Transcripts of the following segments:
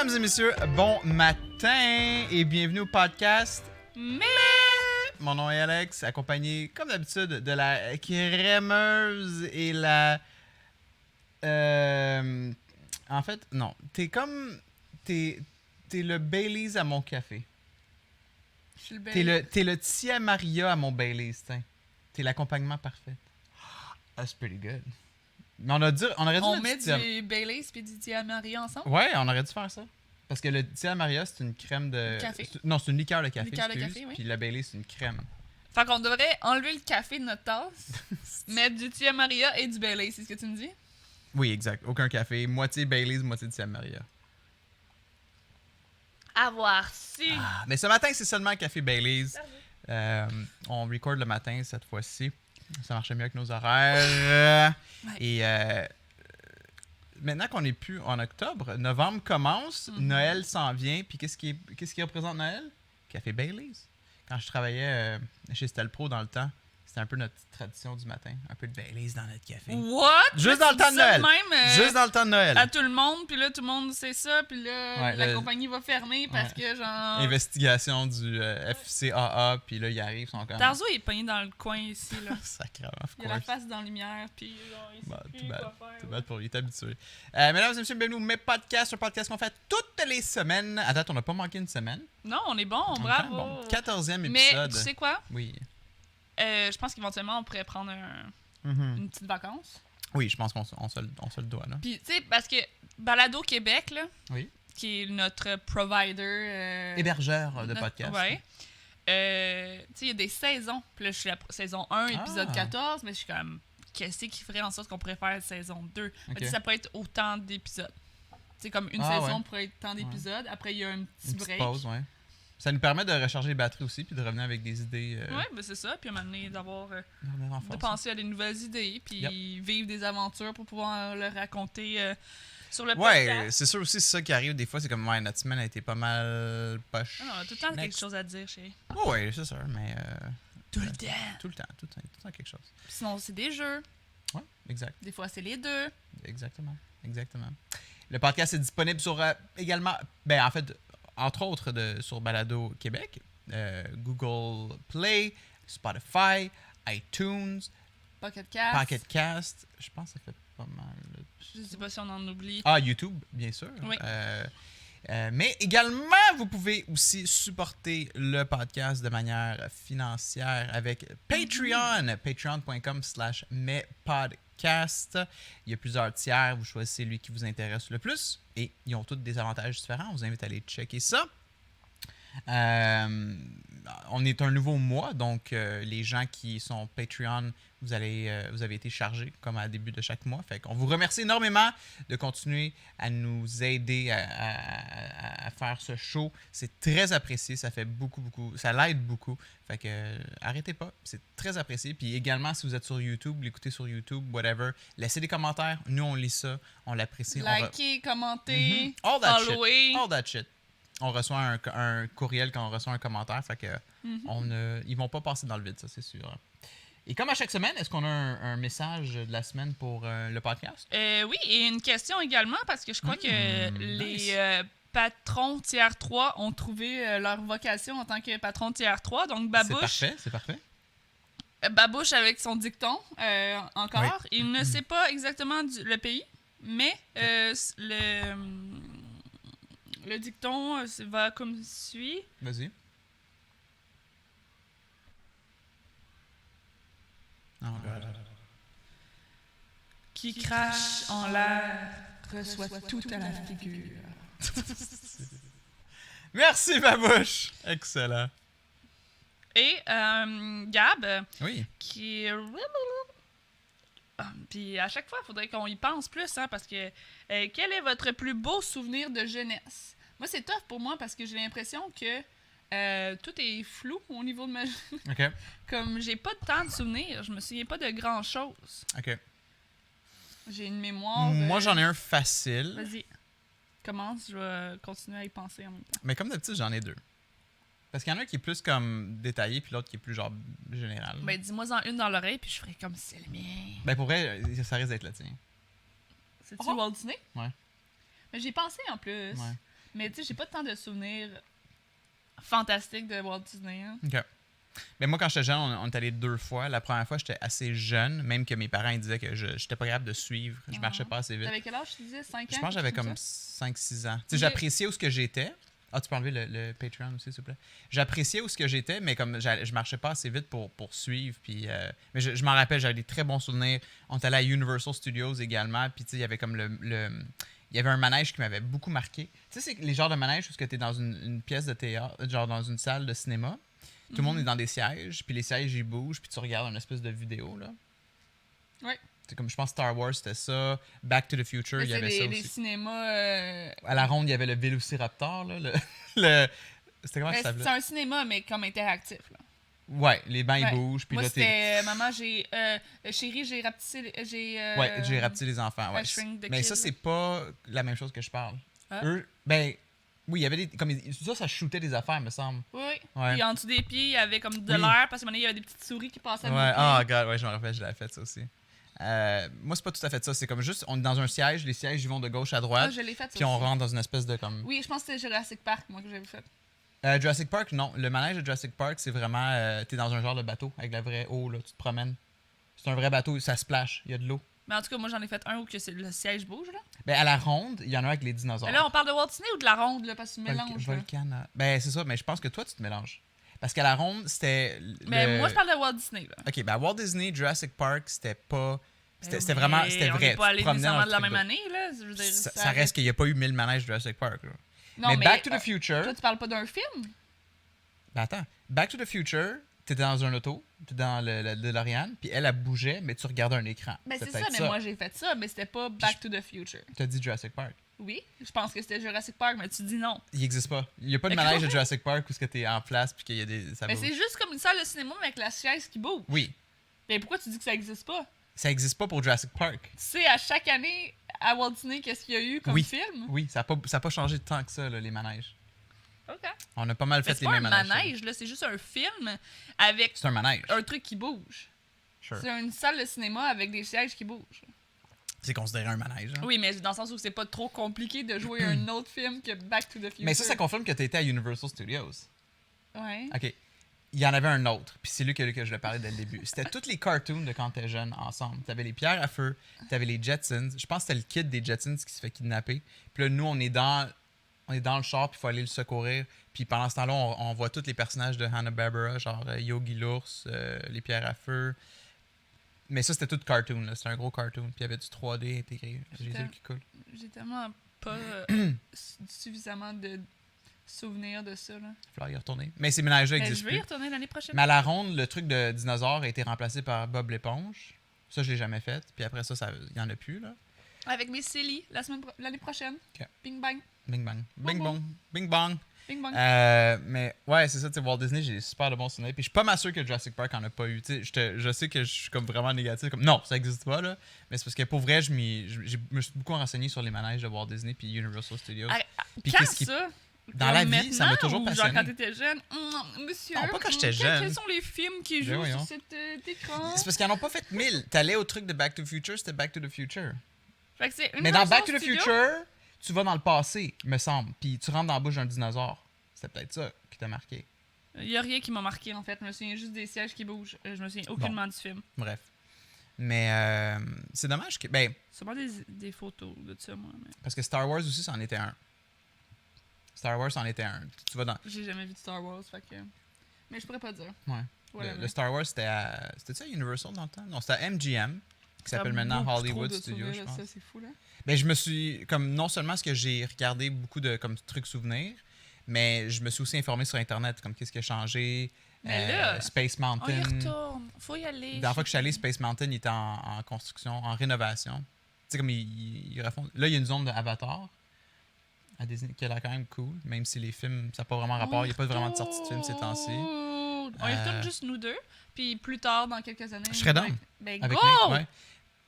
Mesdames et messieurs, bon matin et bienvenue au podcast. Mais Mon nom est Alex, accompagné comme d'habitude de la crémeuse et la... En fait, non. T'es le Baileys à mon café. je suis le bel. T'es le Tia Maria à mon Baileys, tiens. T'es l'accompagnement parfait. That's pretty good. Mais on aurait dû On mettre met Tia- du Baileys et du Tia Maria ensemble? Ouais, on aurait dû faire ça. Parce que le Tia Maria, c'est une crème de... Café. Non, c'est une liqueur de café, Liqueur de excuse. café, oui. Puis la Baileys, c'est une crème. Fait qu'on devrait enlever le café de notre tasse, mettre du Tia Maria et du Baileys, c'est ce que tu me dis? Oui, exact. Aucun café. Moitié Baileys, moitié Tia Maria. Avoir su! Ah, mais ce matin, c'est seulement café Baileys. On record le matin cette fois-ci. Ça marchait mieux avec nos horaires. Ouais. Et maintenant qu'on n'est plus en octobre, novembre commence, Noël s'en vient. Puis qu'est-ce qui représente Noël? Café Baileys. Quand je travaillais chez Stelpro dans le temps, c'était un peu notre petite tradition du matin. Un peu de Baileys dans notre café. What? Juste Là, dans le tu temps dis de ça Noël. Même, Juste dans le temps de Noël. à tout le monde, puis là, tout le monde sait ça, puis là, Ouais, la compagnie va fermer parce Ouais. que, genre... Investigation du FCAA, puis là, ils arrivent, ils sont comme... Tarzo, il est pogné dans le coin ici, là. Sacrément, of Il a la course. face dans la lumière, puis genre, il sait Bah, plus too bad. quoi faire. Too bad pour lui, il est habitué. Mesdames et messieurs, bienvenue au Mes Podcasts, un podcast qu'on fait toutes les semaines. À date, on n'a pas manqué une semaine. Non, on est bon, On est bravo! quand même bon. 14e Mais épisode. tu sais quoi? Oui. Je pense qu'éventuellement, on pourrait prendre une petite vacance. Oui, je pense qu'on se le doit, là. Puis, tu sais, parce que Balado Québec, là, Oui. qui est notre provider... Hébergeur de notre- podcast. Ouais. Tu sais, il y a des saisons. Puis là, je suis à saison 1, épisode Ah. 14, mais je suis comme, qu'est-ce qui ferait en sorte qu'on pourrait faire saison 2? Mais tu sais, ça pourrait être autant d'épisodes. C'est comme une Ah, saison ouais. pourrait être tant d'épisodes. Après, il y a un petit Une petite break. pause, ouais. Ça nous permet de recharger les batteries aussi, puis de revenir avec des idées. Ouais, ben c'est ça. Puis à un moment donné, d'avoir... de revenir en de force. penser à des nouvelles idées, puis Yep. vivre des aventures pour pouvoir le raconter sur le Ouais, podcast. c'est sûr aussi, c'est ça qui arrive des fois. C'est comme, ouais, notre semaine a été pas mal poche. Ah non, on a tout le temps quelque Next. chose à dire, chérie. Oh, ouais, c'est sûr, mais. Tout le temps. Tout le temps quelque chose. Puis sinon, c'est des jeux. Ouais, exact. Des fois, c'est les deux. Exactement. Le podcast est disponible sur également, ben en fait, entre autres sur Balado Québec, Google Play, Spotify, iTunes, Pocket Cast. Pocket Cast. Je pense que ça fait pas mal. Je sais pas si on en oublie. Ah, YouTube, bien sûr. Oui. Mais également, vous pouvez aussi supporter le podcast de manière financière avec Patreon. Patreon.com/mespodcast. Il y a plusieurs tiers. Vous choisissez celui qui vous intéresse le plus. Et ils ont tous des avantages différents. On vous invite à aller checker ça. On est un nouveau mois, donc les gens qui sont Patreon, vous avez été chargés comme à début de chaque mois. Fait qu'on vous remercie énormément de continuer à nous aider à faire ce show. C'est très apprécié, ça fait beaucoup, ça l'aide beaucoup. Fait que arrêtez pas, c'est très apprécié. Puis également, si vous êtes sur YouTube, l'écoutez sur YouTube, whatever, laissez des commentaires. Nous, on lit ça, on l'apprécie. Likez, commentez, All that followez. shit. All that shit. On reçoit un courriel quand on reçoit un commentaire, fait que ils vont pas passer dans le vide, ça c'est sûr. Et comme à chaque semaine, est-ce qu'on a un message de la semaine pour le podcast? Oui, et une question également, parce que je crois que nice. les patrons tiers 3 ont trouvé leur vocation en tant que patron tiers 3. Donc, Babouche, C'est parfait. Babouche avec son dicton, encore. Oui. Il ne sait pas exactement le pays, mais le dicton va comme suit. Vas-y. Oh God. Qui crache en l'air reçoit tout à la figure. Merci, Babouche! Excellent. Et Gab, Oui. qui est... Puis à chaque fois, il faudrait qu'on y pense plus, hein, parce que quel est votre plus beau souvenir de jeunesse? Moi, c'est tough pour moi parce que j'ai l'impression que tout est flou au niveau de ma... OK. Comme j'ai pas de temps de souvenirs, je me souviens pas de grand-chose. OK. J'ai une mémoire... Moi, j'en ai un facile. Vas-y, commence, je vais continuer à y penser en même temps. Mais comme d'habitude, j'en ai deux. Parce qu'il y en a un qui est plus comme détaillé, puis l'autre qui est plus genre général. Ben, dis-moi-en une dans l'oreille, puis je ferai comme si c'est le mien. Ben pour vrai, ça risque d'être le tien. C'est-tu Oh! Walt Disney? Ouais. Mais j'ai pensé en plus. Ouais. Mais tu sais, j'ai pas tant de souvenirs fantastiques de Walt Disney. Hein. OK. Mais moi, quand j'étais jeune, on est allé 2 fois. La première fois, j'étais assez jeune, même que mes parents ils disaient que je n'étais pas capable de suivre. Je marchais pas assez vite. T'avais quel âge, tu disais? 5 ans? Je pense que j'avais comme 5-6 ans. Tu sais, j'appréciais où ce que j'étais. Ah, tu peux enlever le Patreon aussi, s'il te plaît. J'appréciais où ce que j'étais, mais comme je marchais pas assez vite pour suivre. Puis, mais je m'en rappelle, j'avais des très bons souvenirs. On est allé à Universal Studios également. Puis, tu sais, il y avait comme il y avait un manège qui m'avait beaucoup marqué. Tu sais, c'est les genres de manèges où tu es dans une pièce de théâtre, genre dans une salle de cinéma. Tout le monde est dans des sièges, puis les sièges, ils bougent, puis tu regardes une espèce de vidéo, là. Ouais. C'est comme, je pense, Star Wars, c'était ça. Back to the Future, Mais il y avait ça aussi. les cinémas... À la ronde, il y avait le Vélociraptor, là. C'était comment ça s'appelait? C'est un cinéma, mais comme interactif, là. Ouais, les bancs, ils Ouais. bougent, puis Moi, là, c'était... Maman, chérie, j'ai rapetissé... Ouais, j'ai rapetissé les enfants, ouais. Shrink the Mais Kid, ça, là. c'est pas la même chose que je parle. Ah. Eux, ben... Oui, il y avait des... Comme, ça shootait des affaires, me semble. Oui. Ouais. Puis en dessous des pieds, il y avait comme de Oui. l'air, parce qu'à un moment donné, il y avait des petites souris qui passaient à Ouais, nos pieds. oh god, ouais, je me rappelle, je l'avais fait ça aussi. Moi, c'est pas tout à fait ça. C'est comme juste, on est dans un siège, les sièges, ils vont de gauche à droite, Ah, je l'ai fait, ça puis on aussi. rentre dans une espèce de comme... Oui, je pense que c'était Jurassic Park, moi, que j'avais fait. Jurassic Park, non. Le manège de Jurassic Park, c'est vraiment... t'es dans un genre de bateau, avec la vraie eau, là, tu te promènes. C'est un vrai bateau, ça splash, il y a de l'eau. Mais en tout cas, moi, j'en ai fait un où que le siège bouge, là. Ben, à la ronde, il y en a un avec les dinosaures. Mais là, on parle de Walt Disney ou de la ronde, là, parce que tu mélanges. là. Ben, c'est ça, mais je pense que toi, tu te mélanges. Parce qu'à la ronde, c'était... Mais moi, je parle de Walt Disney, là. OK, ben, Walt Disney, Jurassic Park, c'était pas... C'était Mais vraiment... C'était on vrai. n'est pas Tu te allé promenais dans nécessairement le de la truc même d'eau. année, là. Je veux dire, Ça reste qu'il n'y a pas eu 1000 manèges de Jurassic Park, là. Non, mais Back to the Future... Toi, tu parles pas d'un film? Ben, attends. Back to the Future, t'étais dans un auto, t'étais dans le DeLorean, puis elle bougeait, mais tu regardais un écran. Ben, c'est ça, peut-être mais moi, j'ai fait ça, mais c'était pas Back to the Future. T'as dit Jurassic Park. Oui, je pense que c'était Jurassic Park, mais tu dis non. Il existe pas. Il n'y a pas de Mais manège de comment? Jurassic Park où t'es en place puis qu'il y a des... Ça Mais bouge. c'est juste comme une salle de cinéma avec la chaise qui bouge. Oui. Mais pourquoi tu dis que ça existe pas? Ça existe pas pour Jurassic Park. Tu sais, à chaque année, à Walt Disney, qu'est-ce qu'il y a eu comme Oui. film? Oui, ça a pas changé tant que ça, là, les manèges. OK. On a pas mal Mais fait c'est les pas mêmes un manèges. manège, là, c'est juste un film avec C'est un manège. un truc qui bouge. Sure. C'est une salle de cinéma avec des sièges qui bougent. C'est considéré un manège. Hein? Oui, mais dans le sens où c'est pas trop compliqué de jouer un autre film que Back to the Future. Mais ça confirme que tu étais à Universal Studios. Ouais. OK. Il y en avait un autre, puis c'est lui que je le parlais dès le début. C'était tous les cartoons de quand t'es jeune ensemble. T'avais les pierres à feu, t'avais les Jetsons. Je pense que c'était le kid des Jetsons qui se fait kidnapper. Puis là, nous, on est dans le char, puis il faut aller le secourir. Puis pendant ce temps-là, on voit tous les personnages de Hanna-Barbera, genre Yogi l'ours, les pierres à feu. Mais ça, c'était tout cartoon, là. C'était un gros cartoon. Puis il y avait du 3D intégré. J'ai les yeux qui coulent. J'ai tellement pas suffisamment de souvenirs de ça. Là. Il va falloir y retourner. Mais ces ménages-là Mais je existent vais y plus. retourner l'année prochaine. Mais à la ronde, le truc de dinosaure a été remplacé par Bob l'éponge. Ça, je l'ai jamais fait. Puis après ça, il y en a plus, là. Avec mes Célie, l'année prochaine. Ok. Bing bang. Bing bang. Bing Boum, bong. Bing bang. Bing bang. Mais ouais, c'est ça, tu sais, Walt Disney, j'ai super de bons souvenirs. Puis je suis pas mal sûr que Jurassic Park en a pas eu. Tu sais, je sais que je suis comme vraiment négatif. Comme, non, ça existe pas, là. Mais c'est parce que pour vrai, je me suis beaucoup renseigné sur les manèges de Walt Disney puis Universal Studios. Puis Quand qu'est-ce qui- ça? Dans la vie, ça m'a toujours Genre passionné. quand t'étais jeune, monsieur. Non, pas quand j'étais jeune. Quels sont les films qui Ben jouent voyons. sur cet écran? C'est parce qu'ils en ont pas fait 1000. T'allais au truc de Back to the Future, c'était Back to the Future. Fait que c'est Mais dans Universal Back to the Studios. Future, tu vas dans le passé, me semble. Puis tu rentres dans la bouche d'un dinosaure. C'est peut-être ça qui t'a marqué. Il y a rien qui m'a marqué en fait. Je me souviens juste des sièges qui bougent. Je me souviens aucunement du film. Bref. Mais c'est dommage que. Ben, Sûrement des photos de ça, moi. Mais... parce que Star Wars aussi, c'en était un. Star Wars, c'en était un. Tu vas dans. J'ai jamais vu de Star Wars, fait que. Mais je pourrais pas dire. Ouais. Voilà, Le Star Wars, c'était à. C'était-tu à Universal dans le temps? Non, c'était à MGM, qui s'appelle maintenant Hollywood Studios, je pense. Ça, c'est fou, là. Ben, je me suis. Comme, non seulement est-ce que j'ai regardé beaucoup de comme, trucs souvenirs, mais je me suis aussi informé sur Internet, comme qu'est-ce qui a changé. Mais là, Space on y Mountain. retourne. Faut y aller. La dernière fois que je suis allé, Space Mountain, il était en construction, en rénovation. Tu sais, comme il refont. Là, il y a une zone d'Avatar à Disney qui a l'air quand même cool, même si les films, ça n'a pas vraiment rapport. Il n'y a pas vraiment de sortie de film ces temps-ci. On y retourne juste nous deux. Puis plus tard, dans quelques années. Je serais down. Ben, Avec go! Nick,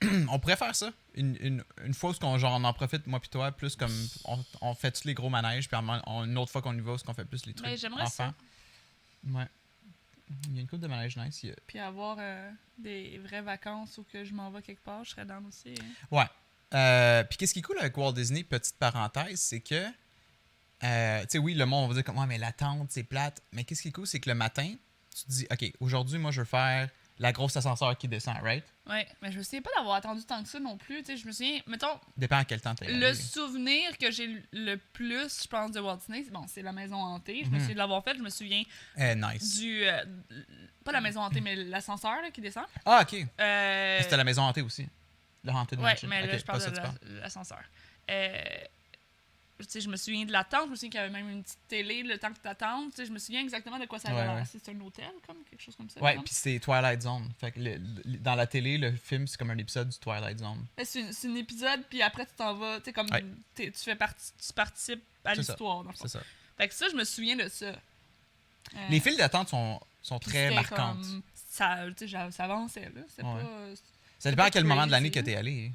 ouais. On pourrait faire ça. Une fois où on en profite, moi puis toi, plus comme on fait tous les gros manèges, puis une autre fois qu'on y va, où on fait plus les trucs Mais j'aimerais enfants. ça. Ouais. Il y a une couple de manèges nice. Puis avoir des vraies vacances ou que je m'en vais quelque part, je serais down aussi. Hein. Ouais. Puis qu'est-ce qui est cool avec Walt Disney, petite parenthèse, c'est que tu sais, oui, le monde va dire comme, ouais, mais l'attente, c'est plate. Mais qu'est-ce qui est cool, c'est que le matin, tu te dis, OK, aujourd'hui, moi, je veux faire la grosse ascenseur qui descend, right? Ouais, mais je me souviens pas d'avoir attendu tant que ça non plus. Tu sais, je me souviens, mettons, Dépend à quel temps t'es le allé. souvenir que j'ai le plus, je pense, de Walt Disney, bon, c'est la maison hantée. Je me souviens de l'avoir fait. Je me souviens Nice. du. Pas la maison hantée, mais l'ascenseur là, qui descend. Ah, OK. Euh, C'était la maison hantée aussi. Le Haunted ouais, Mansion. mais là, Ok, je parle pas ça, de tu parles. l'ascenseur. Tu sais, je me souviens de l'attente. Je me souviens qu'il y avait même une petite télé, le temps que t'attendes. Tu sais, je me souviens exactement de quoi ça avait Ouais, l'air. ouais. C'est un hôtel, comme quelque chose comme ça. Ouais, non? puis c'est Twilight Zone. Fait que dans la télé, le film, c'est comme un épisode du Twilight Zone. C'est un épisode, puis après, tu t'en vas. Tu sais, comme Ouais. tu participes à C'est ça. l'histoire, dans le fond. C'est ça. Fait que ça, je me souviens de ça. Les files d'attente sont Puis très c'était marquantes. comme- ça, tu sais, ça avançait, là. C'était Ouais. pas. Ça dépend pas à quel moment de l'année crazy. que t'es allé.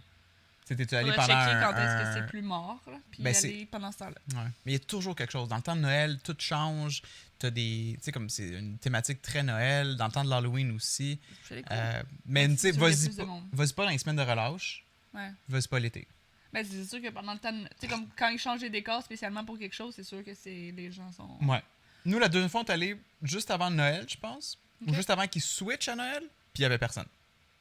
T'es-tu allé Faudrait pendant checker quand est-ce un... que c'est plus mort, là, puis Ben, y c'est- aller pendant ce temps-là. Ouais. Mais il y a toujours quelque chose. Dans le temps de Noël, tout change. T'as des... Tu sais, comme c'est une thématique très Noël. Dans le temps de l'Halloween aussi. C'est cool. Mais Ouais, tu sais, c'est sûr, il y a vas-y plus de pas, monde. vas-y pas dans les semaines de relâche. Ouais. Vas-y pas l'été. Ben, c'est sûr que pendant le temps. Tu sais, comme quand ils changent les décors spécialement pour quelque chose, c'est sûr que les gens sont. Ouais. Nous, la deuxième fois, on est allé juste avant Noël, je pense. Ok. Ou juste avant qu'ils switchent à Noël. Puis il y avait personne.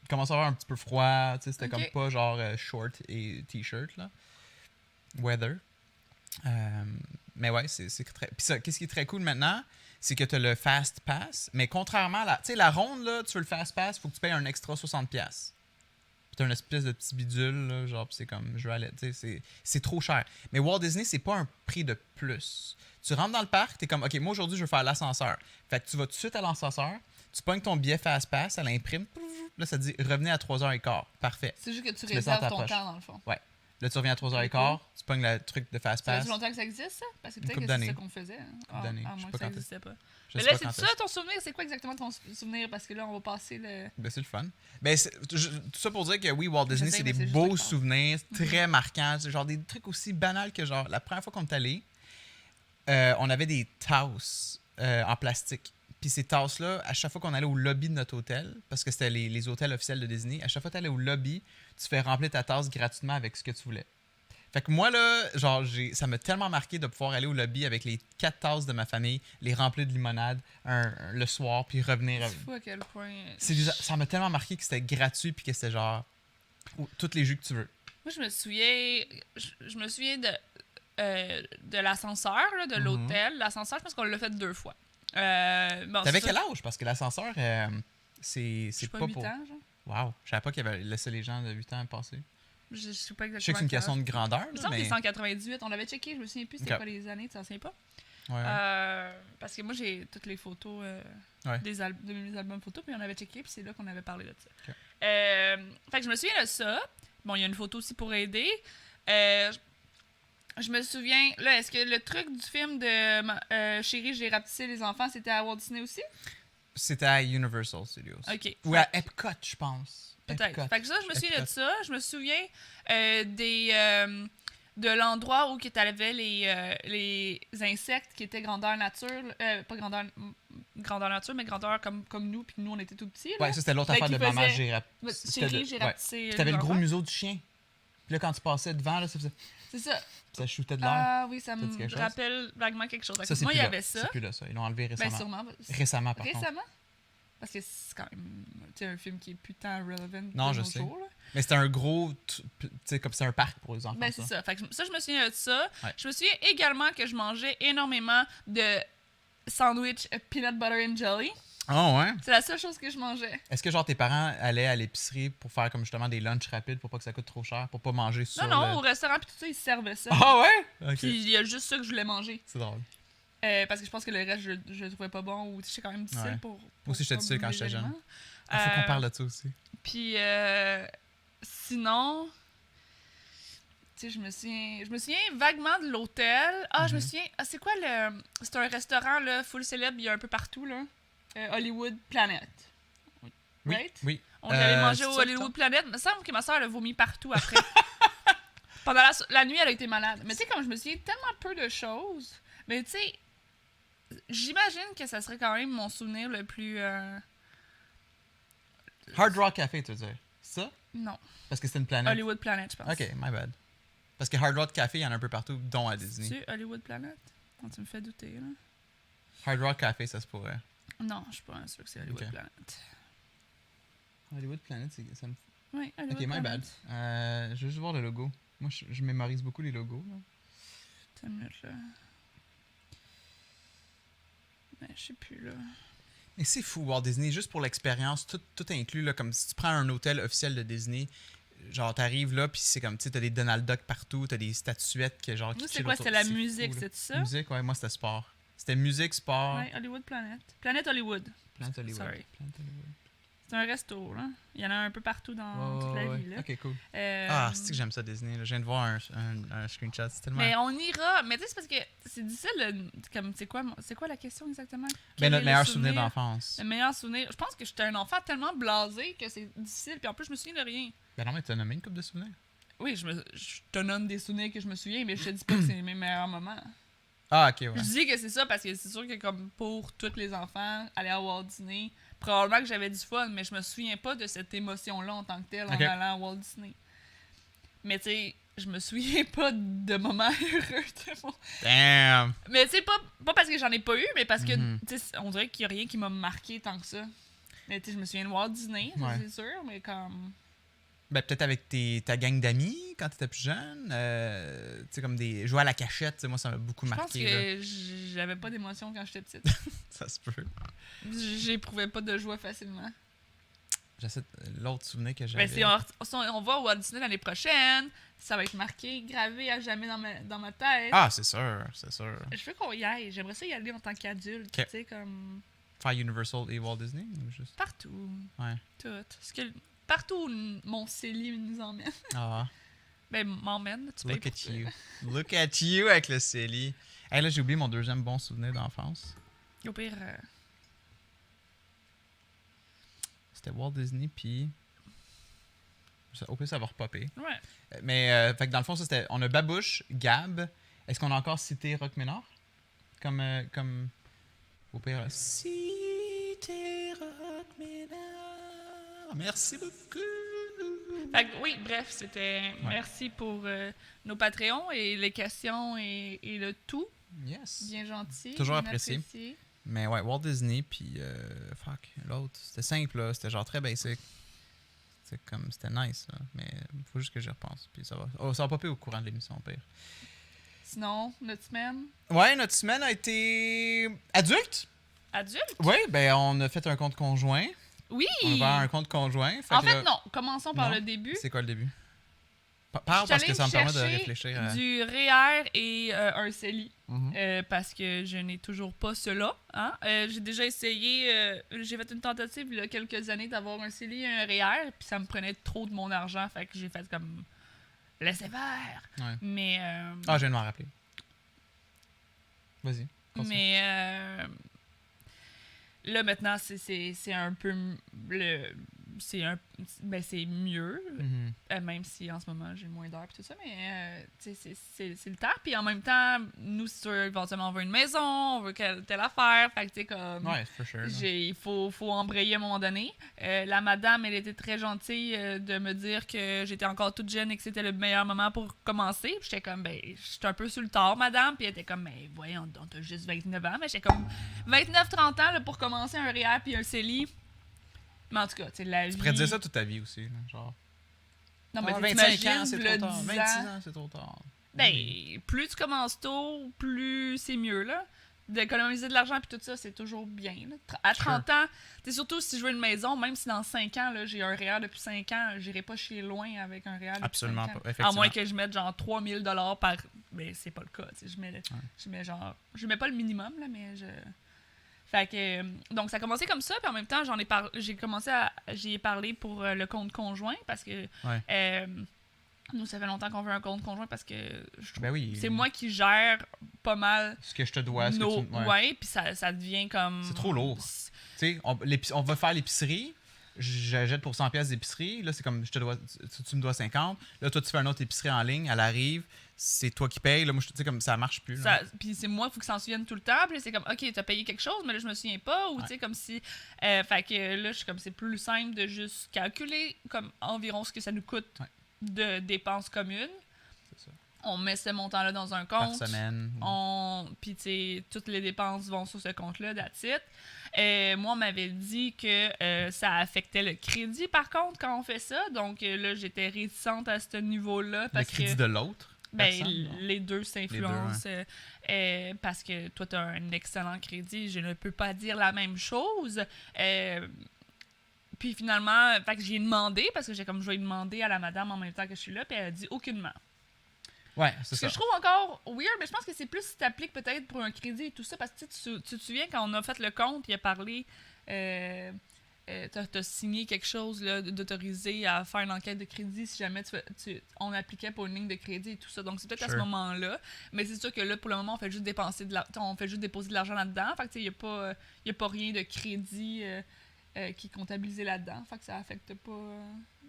Il commençait à avoir un petit peu froid. Tu sais, c'était Ok. comme pas genre short et t-shirt, là. Weather. Mais ouais, c'est très... Puis ça, qu'est-ce qui est très cool maintenant, c'est que t'as le Fast Pass. Mais contrairement à la... Tu sais, la ronde, là, tu veux le Fast Pass, faut que tu payes un extra 60$. Puis t'as une espèce de petit bidule, là, genre, pis c'est comme, je veux aller... Tu sais, c'est trop cher. Mais Walt Disney, c'est pas un prix de plus. Tu rentres dans le parc, t'es comme, OK, moi, aujourd'hui, je veux faire l'ascenseur. Fait que tu vas tout de suite à l'ascenseur, tu pognes ton billet Fast Pass, elle imprime, là, ça te dit, revenez à 3h15. Parfait. C'est juste que tu Tu mets ça dans réserves ta ton poche. temps, dans le fond. Là, tu reviens à 3h15, tu pognes le truc de Fast Ça fait Pass. si longtemps que ça existe, ça? Parce que Une peut-être couple que c'est d'années. ça qu'on faisait. Hein? Couple d'années. À Je sais moins pas que ça quand n'existait pas. Je Mais sais là, pas quand c'est est-ce. ça ton souvenir? C'est quoi exactement ton souvenir? Parce que là, on va passer le. Ben, c'est le fun. Ben, tout ça pour dire que oui, Walt Disney, sais, c'est mais des c'est juste beaux d'accord. souvenirs, très marquants. C'est genre des trucs aussi banals que genre, la première fois qu'on est allé, on avait des tasses en plastique. Puis ces tasses-là, à chaque fois qu'on allait au lobby de notre hôtel, parce que c'était les hôtels officiels de Disney, à chaque fois que tu allais au lobby, tu fais remplir ta tasse gratuitement avec ce que tu voulais. Fait que moi, là, genre, ça m'a tellement marqué de pouvoir aller au lobby avec les 4 tasses de ma famille, les remplir de limonade le soir, puis revenir C'est avec. fou à quel point. Ça m'a tellement marqué que c'était gratuit, puis que c'était genre tous les jus que tu veux. Moi, je me souviens. Je me souviens de l'ascenseur, là, de l'hôtel. L'ascenseur, je pense qu'on l'a fait 2 fois. Bon, T'avais c'est quel sûr- âge? Parce que l'ascenseur, Je c'est sais pas, pas 8 pour. ans, genre. Wow, je savais pas qu'il avait laissé les gens de 8 ans passer. Je sais pas exactement. Je sais que c'est une quel question âge. de grandeur, Il me là, semble que mais. c'est 198. On l'avait checké, je me souviens plus c'était Ok. quoi les années, tu t'en souviens pas? Ouais. Parce que moi, j'ai toutes les photos Ouais. de mes albums photos, puis on avait checké, puis c'est là qu'on avait parlé de ça. Ok. Fait que je me souviens de ça. Bon, il y a une photo aussi pour aider. Je me souviens, là, est-ce que le truc du film de Chérie, j'ai rapetissé les enfants, c'était à Walt Disney aussi? C'était à Universal Studios. Ok. Ou à Epcot, je pense. Peut-être. Epcot. Fait que ça, je me souviens de Epcot. ça. Je me souviens de l'endroit où tu avais les insectes qui étaient grandeur nature. Pas grandeur nature, mais grandeur comme nous, puis nous, on était tout petits. Là. Ouais, ça c'était l'autre Ben, affaire qui de maman, faisait- j'ai rapetissé. Chérie, j'ai rapetissé. Puis t'avais le les gros enfants. museau du chien. Puis là, quand tu passais devant, là, C'est ça. ça shootait de l'air. Ah oui, ça Ça dit quelque me chose? rappelle vaguement quelque chose. Ça, c'est Moi, il plus y là. avait ça. C'est plus là, ça. Ils l'ont enlevé Ben, récemment. sûrement. Récemment, par contre. Récemment? Parce que c'est quand même tu sais, un film qui est plus tant relevant Non, de je nos sais. jours, là. Mais c'était un gros. Tu sais, comme c'est un parc pour les enfants. Ben, c'est ça. Fait que ça, je me souviens de ça. Ouais. Je me souviens également que je mangeais énormément de sandwich peanut butter and jelly. Oh, ouais. C'est la seule chose que je mangeais. Est-ce que, genre, tes parents allaient à l'épicerie pour faire comme justement des lunchs rapides pour pas que ça coûte trop cher, pour pas manger sur Non, le... au restaurant, puis tout ça, ils servaient ça. Ah, ouais? Ok. Puis il y a juste ça que je voulais manger. C'est drôle. Parce que je pense que le reste, je le trouvais pas bon ou c'est quand même difficile Ouais. pour. Moi aussi, j'étais pas difficile quand brûler j'étais jeune. l'aliment. Il faut qu'on parle de ça aussi. Puis sinon, tu sais, je me souviens vaguement de l'hôtel. Ah, je me souviens. Ah, c'est quoi le. C'est un restaurant là, full célèbre, il y a un peu partout là. Hollywood Planet. Oui, Right? oui. On y allait manger c'est au ça, Hollywood Planet. Il me semble que ma soeur a vomi partout après. Pendant la nuit, elle a été malade. Mais tu sais, comme je me souviens tellement peu de choses, mais tu sais, j'imagine que ça serait quand même mon souvenir le plus. Hard Rock Café, tu veux dire? Ça? Non. Parce que c'est une planète. Hollywood Planet, je pense. Ok, my bad. Parce que Hard Rock Café, il y en a un peu partout, dont à Disney. C'est Hollywood Planet? Quand tu me fais douter, là. Hard Rock Café, ça se pourrait. Non, je suis pas sûr que c'est Hollywood Ok. Planet. Hollywood Planet, ça me... Oui, Hollywood Ok, my Planet. bad. Je veux juste voir le logo. Moi, je mémorise beaucoup les logos. Là. Attends une minute, là. Mais je sais plus, là. Mais c'est fou, Walt Disney, juste pour l'expérience, tout inclus, là, comme si tu prends un hôtel officiel de Disney, genre t'arrives là, puis c'est comme, tu sais, t'as des Donald Duck partout, t'as des statuettes qui, genre, qui Nous, c'est chillent quoi? autour. C'était la C'est musique, fou, là. c'est ça? Musique, ouais, moi c'était sport. C'était musique, sport, Ouais, Hollywood Planet. Planet Hollywood. Planet Hollywood. Sorry. Planet Hollywood. C'est un resto, là. Il y en a un peu partout dans toute la Ouais, ville, là. ok, cool. Euh, Ah, c'est que j'aime ça Disney, là. Je viens de voir un screenshot, c'est tellement... Mais on ira. Mais tu sais, c'est parce que c'est difficile. Comme, c'est quoi la question exactement? Ben, Quel est notre le meilleur souvenir d'enfance. Le meilleur souvenir. Je pense que j'étais un enfant tellement blasé que c'est difficile. Puis en plus, je me souviens de rien. Ben non, mais t'as nommé une couple de souvenirs. Oui, je te donne des souvenirs que je me souviens, mais je te dis pas que c'est mes meilleurs moments. Ah, ok, ouais. Je dis que c'est ça parce que c'est sûr que comme pour tous les enfants, aller à Walt Disney, probablement que j'avais du fun, mais je me souviens pas de cette émotion-là en tant que telle Ok. en allant à Walt Disney. Mais tu sais, je me souviens pas de moments heureux de mon... Damn! Mais tu sais, pas parce que j'en ai pas eu, mais parce que, Mhm. tu sais, on dirait qu'il y a rien qui m'a marqué tant que ça. Mais tu sais, je me souviens de Walt Disney, ça, Ouais. c'est sûr, mais comme... Ben, peut-être avec ta gang d'amis quand t'étais plus jeune. Tu sais, comme des. Jouer à la cachette, tu sais, moi, ça m'a beaucoup Je pense marqué. Là. que j'avais pas d'émotion quand j'étais petite. Ça se peut. J'éprouvais pas de joie facilement. J'essaie l'autre souvenir que Ben, j'avais. si on va au Walt Disney l'année prochaine, ça va être marqué, gravé à jamais dans ma tête. Ah, c'est sûr, c'est sûr. Je veux qu'on y aille. J'aimerais ça y aller en tant qu'adulte, Ok. tu sais, comme Faire Universal et Walt Disney ou juste. partout. Ouais. Tout. Partout où mon CELI nous emmène. Ah, Ben, m'emmène, tu payes look pour at ça. you. Look at you avec le CELI. Hey, là, j'ai oublié mon deuxième bon souvenir d'enfance. Au pire, C'était Walt Disney, puis. Au pire, ça va repopper. ouais. Mais, fait que dans le fond, ça c'était. On a Babouche, Gab. Est-ce qu'on a encore cité Rock Ménard? Comme. Au pire. Cité Rock Ménard. Merci beaucoup. Fait que, oui, bref, c'était Ouais. merci pour nos Patreons et les questions et le tout. Yes. Bien gentil. Toujours bien apprécié. Mais ouais, Walt Disney, puis. Fuck, l'autre. C'était simple, là. C'était genre très basic. C'était nice, là. Mais faut juste que j'y repense. Puis ça va. Oh, ça va popper au courant de l'émission, au pire. Sinon, notre semaine Ouais, notre semaine a été. Adulte? adulte? Oui, ben on a fait un compte conjoint. Oui! On a ouvert un compte conjoint. En que fait, là- non. Commençons par Non. le début. C'est quoi le début? Je Parle suis parce allée que ça me permet de chercher réfléchir à... Du REER et un CELI. Mhm. Parce que je n'ai toujours pas cela. Hein? J'ai déjà essayé, j'ai fait une tentative il y a quelques années d'avoir un CELI et un REER, puis ça me prenait trop de mon argent, fait que j'ai fait comme laissez faire. Ouais. Mais Ah, je viens de m'en rappeler. Vas-y. continue. mais là maintenant c'est un peu c'est mieux. Mhm. Même si en ce moment j'ai moins d'heures et tout ça, mais tu sais, c'est le temps. Puis en même temps, nous, c'est sûr, éventuellement, on veut une maison, on veut telle affaire. Fait que tu sais, comme. Ouais, for sure. là. Il faut embrayer à un moment donné. La madame, elle était très gentille de me dire que j'étais encore toute jeune et que c'était le meilleur moment pour commencer. Puis j'étais comme, ben, j'étais un peu sur le tard, madame. Puis elle était comme, mais voyons, on t'a juste 29 ans. Mais j'étais comme, 29-30 ans là, pour commencer un REER puis un CELI. Mais en tout cas, tu sais, la vie... Tu pourrais dire ça toute ta vie aussi. Là, genre. Non, mais 25 ans, c'est t'imagines, trop tard. 10 26 ans. ans, c'est trop tard. Ben, plus tu commences tôt, plus c'est mieux, là. D'économiser de l'argent puis tout ça, c'est toujours bien. Là. À 30 ans, t'sais, surtout si je veux une maison, même si dans 5 ans, là, j'ai un REER depuis 5 ans, j'irai pas chez loin avec un REER depuis Absolument 5 ans. pas, effectivement. À moins que je mette genre 3000 $ par... Mais c'est pas le cas. Je mets genre... Je mets pas le minimum, là, mais je... Fait que... donc, ça a commencé comme ça, puis en même temps, j'y ai parlé pour le compte conjoint, parce que... Ouais. Nous, ça fait longtemps qu'on veut un compte conjoint parce que je trouve Ben oui. c'est moi qui gère pas mal Ce que je te dois, ce que tu... ouais, puis ça devient comme... C'est trop lourd. Tu sais, on va faire l'épicerie. Je jette pour 100 pièces d'épicerie. Là, c'est comme, tu me dois 50. Là, toi, tu fais une autre épicerie en ligne. Elle arrive. C'est toi qui payes. Là, moi, tu sais, comme ça marche plus. Là. Puis c'est moi, il faut que ça s'en souvienne tout le temps. Puis là, c'est comme, OK, t'as payé quelque chose, mais là, je me souviens pas. Ou tu sais, comme si... fait que là, je suis comme, c'est plus simple de juste calculer comme environ ce que ça nous coûte de dépenses communes. C'est ça. on met ce montant-là dans un Par compte. semaine. Puis, tu sais, toutes les dépenses vont sur ce compte-là, that's it. Moi, on m'avait dit que ça affectait le crédit, par contre, quand on fait ça. Donc, là, j'étais réticente à ce niveau-là. Le Parce crédit que, de l'autre ben, personne, non? les deux s'influencent. Parce que toi, tu as un excellent crédit. Je ne peux pas dire la même chose. Puis finalement, fait que j'ai demandé, parce que j'ai comme je vais demander à la madame en même temps que je suis là, puis elle a dit aucunement. Ouais, c'est Ce ça. que je trouve encore weird, mais je pense que c'est plus si t'appliques peut-être pour un crédit et tout ça, parce que tu te souviens quand on a fait le compte, il a parlé, t'as signé quelque chose là, d'autorisé à faire une enquête de crédit si jamais on appliquait pour une ligne de crédit et tout ça. Donc c'est peut-être à ce moment-là, mais c'est sûr que là pour le moment on fait juste déposer de l'argent là-dedans. Fait que il y a pas rien de crédit qui est comptabilisé là-dedans. Fait que ça affecte pas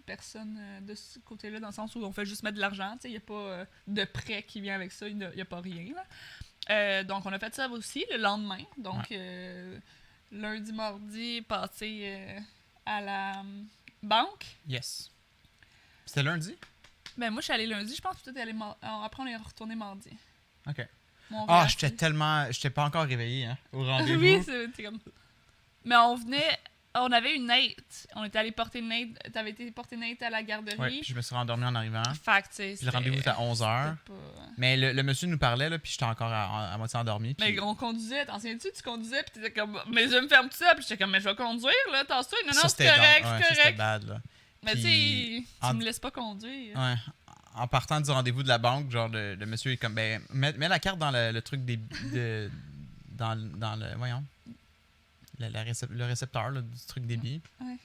personne de ce côté-là, dans le sens où on fait juste mettre de l'argent. Il n'y a pas de prêt qui vient avec ça, il n'y a pas rien. Là. Donc on a fait ça aussi le lendemain. Donc lundi, mardi, passé à la banque. Yes. C'était lundi? Ben moi je suis allée lundi, je pense que peut-être après on est retourné mardi. OK. Ah, j'étais pas encore réveillé hein, au rendez-vous. Oui, c'est comme... Mais on avait une Nate. On était allé porter Nate. T'avais été porter Nate à la garderie. Oui, puis je me suis rendormi en arrivant. Fait que, tu sais, puis le rendez-vous était à 11h. Mais le monsieur nous parlait, là, puis j'étais encore à moitié endormi. Puis... Mais on conduisait, t'en souviens-tu? Tu conduisais, puis t'étais comme, mais je me ferme tout ça, puis j'étais comme, mais je vais conduire, là, tasse-toi. Non, c'est correct, c'est correct. C'était bad, là. Mais tu sais, tu me laisses pas conduire. Ouais. En partant du rendez-vous de la banque, genre, le monsieur est comme, ben, mets la carte dans le truc dans le, voyons, le récepteur là, du truc des billets. Ouais.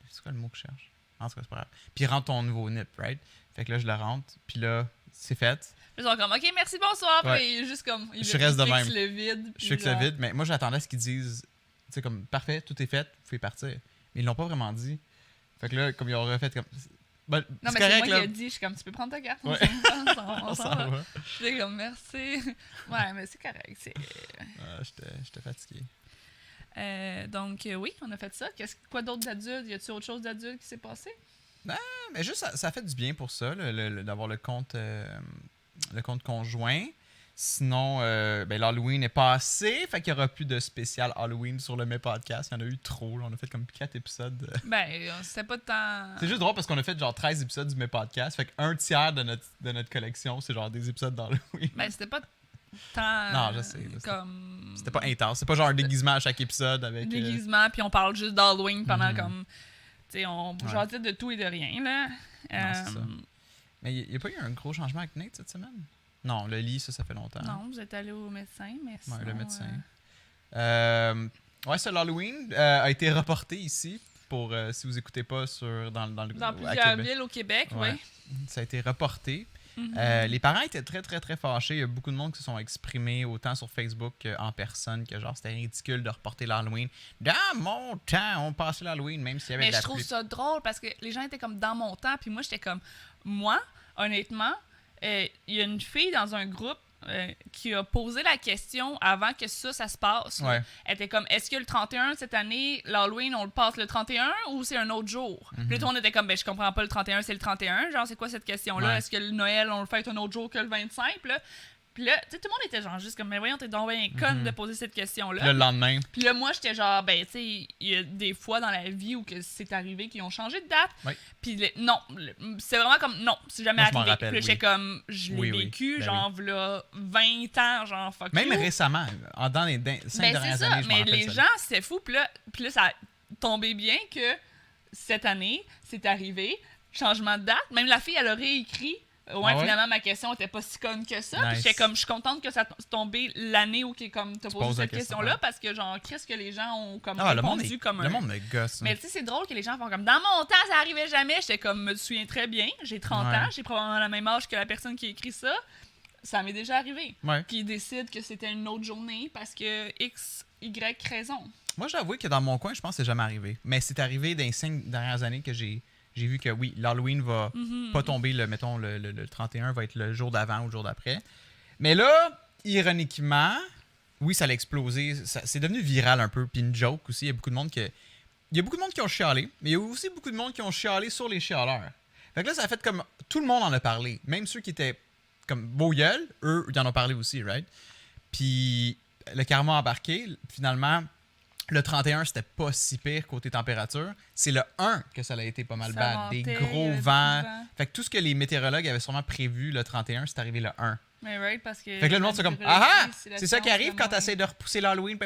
C'est quoi le mot que je cherche? En tout cas, c'est pas grave. Puis rentre ton nouveau NIP, right? Fait que là, je le rentre, puis là, c'est fait. Ils sont comme, OK, merci, bonsoir. Ouais. Puis juste comme, je reste de même. le vide. Je fixe le vide, mais moi, j'attendais à ce qu'ils disent, tu sais, comme, parfait, tout est fait, vous pouvez partir. Mais ils l'ont pas vraiment dit. Fait que là, comme ils ont refait comme... Ben, non, mais correct, c'est moi là. qui ai dit, je suis comme, tu peux prendre ta carte. Ouais. On s'en va. J'étais comme, merci. Ouais, mais c'est correct. J'étais fatigué. Donc, oui, on a fait ça. Quoi d'autre d'adulte? Y a-t-il autre chose d'adulte qui s'est passé? Mais juste, ça fait du bien pour ça, d'avoir le compte conjoint. Sinon, l'Halloween est passé, fait qu'il n'y aura plus de spécial Halloween sur le Mes Podcast. Il y en a eu trop, là. On a fait comme 4 épisodes. C'était pas de temps... C'est juste drôle parce qu'on a fait genre 13 épisodes du Mes Podcast, fait qu'un tiers de notre collection, c'est genre des épisodes d'Halloween. C'était pas tant... Non, je sais. Comme... C'était pas intense. C'est pas genre un déguisement à chaque épisode avec... Déguisement, puis on parle juste d'Halloween pendant comme... Tu sais, on jasait de tout et de rien, là. Non, c'est ça. Mais il n'y a pas eu un gros changement avec Nate cette semaine? Non, le lit, ça fait longtemps. Non, vous êtes allé au médecin, mais sinon, le médecin. Ça, l'Halloween a été reporté ici, pour si vous écoutez pas dans plusieurs villes au Québec, oui. Ça a été reporté. Les parents étaient très, très, très fâchés. Il y a beaucoup de monde qui se sont exprimés, autant sur Facebook qu'en personne, que genre c'était ridicule de reporter l'Halloween. Dans mon temps, on passait l'Halloween, même s'il y avait de la pluie. Mais je trouve ça drôle, parce que les gens étaient comme dans mon temps, puis moi, j'étais comme... Moi, honnêtement... Il y a une fille dans un groupe qui a posé la question avant que ça se passe. Ouais. Elle était comme, est-ce que le 31 cette année, l'Halloween, on le passe le 31 ou c'est un autre jour? Puis tout le monde était comme, je comprends pas, le 31, c'est le 31. Genre, c'est quoi cette question-là? Ouais. Est-ce que le Noël, on le fête un autre jour que le 25? Puis là, tu sais, tout le monde était genre juste comme, mais voyons, t'es donc bien conne de poser cette question-là. Le lendemain. Puis là, moi, j'étais genre, tu sais, il y a des fois dans la vie où que c'est arrivé qu'ils ont changé de date. Oui. Puis non, c'est vraiment comme, non, c'est jamais Moi, je m'en arrivé. rappelle, Puis là, j'étais comme, je l'ai vécu, Ben genre, là, 20 ans, genre, fuck Même you. récemment, dans les 5 dernières années, je m'en mais rappelle les ça. gens, c'était fou. Puis là, ça a tombé bien que cette année, c'est arrivé, changement de date. Même la fille, elle a réécrit. Ouais, finalement, ma question était pas si conne que ça. Nice. Puis j'étais comme, je suis contente que ça soit tombé l'année où t'as posé cette question-là, parce que, genre, qu'est-ce que les gens ont comme répondu comme un... Le monde me gosse. Mais tu sais, c'est drôle que les gens font comme, dans mon temps, ça arrivait jamais. J'étais comme, me souviens très bien, j'ai 30 ans, j'ai probablement la même âge que la personne qui a écrit ça. Ça m'est déjà arrivé. Ouais. Qui décide que c'était une autre journée parce que X, Y raison. Moi, j'avoue que dans mon coin, je pense que c'est jamais arrivé. Mais c'est arrivé dans les 5 dernières années que j'ai vu que oui, l'Halloween va pas tomber, mettons, le 31 va être le jour d'avant ou le jour d'après. Mais là, ironiquement, oui, ça a explosé. C'est devenu viral un peu. Puis une joke aussi. Il y a beaucoup de monde qui ont chialé. Mais il y a aussi beaucoup de monde qui ont chialé sur les chialeurs. Fait que là, ça a fait comme... Tout le monde en a parlé. Même ceux qui étaient comme beau gueule, eux, ils en ont parlé aussi, right? Puis le karma a embarqué. Finalement, le 31, c'était pas si pire côté température. C'est le 1 que ça a été pas mal Ça bad. Des ventait, gros il y avait du vents. vent. Fait que tout ce que les météorologues avaient sûrement prévu le 31, c'est arrivé le 1. Mais right, parce que. Fait que là, le monde, c'est comme, c'est ça qui arrive quand t'essaies de repousser l'Halloween.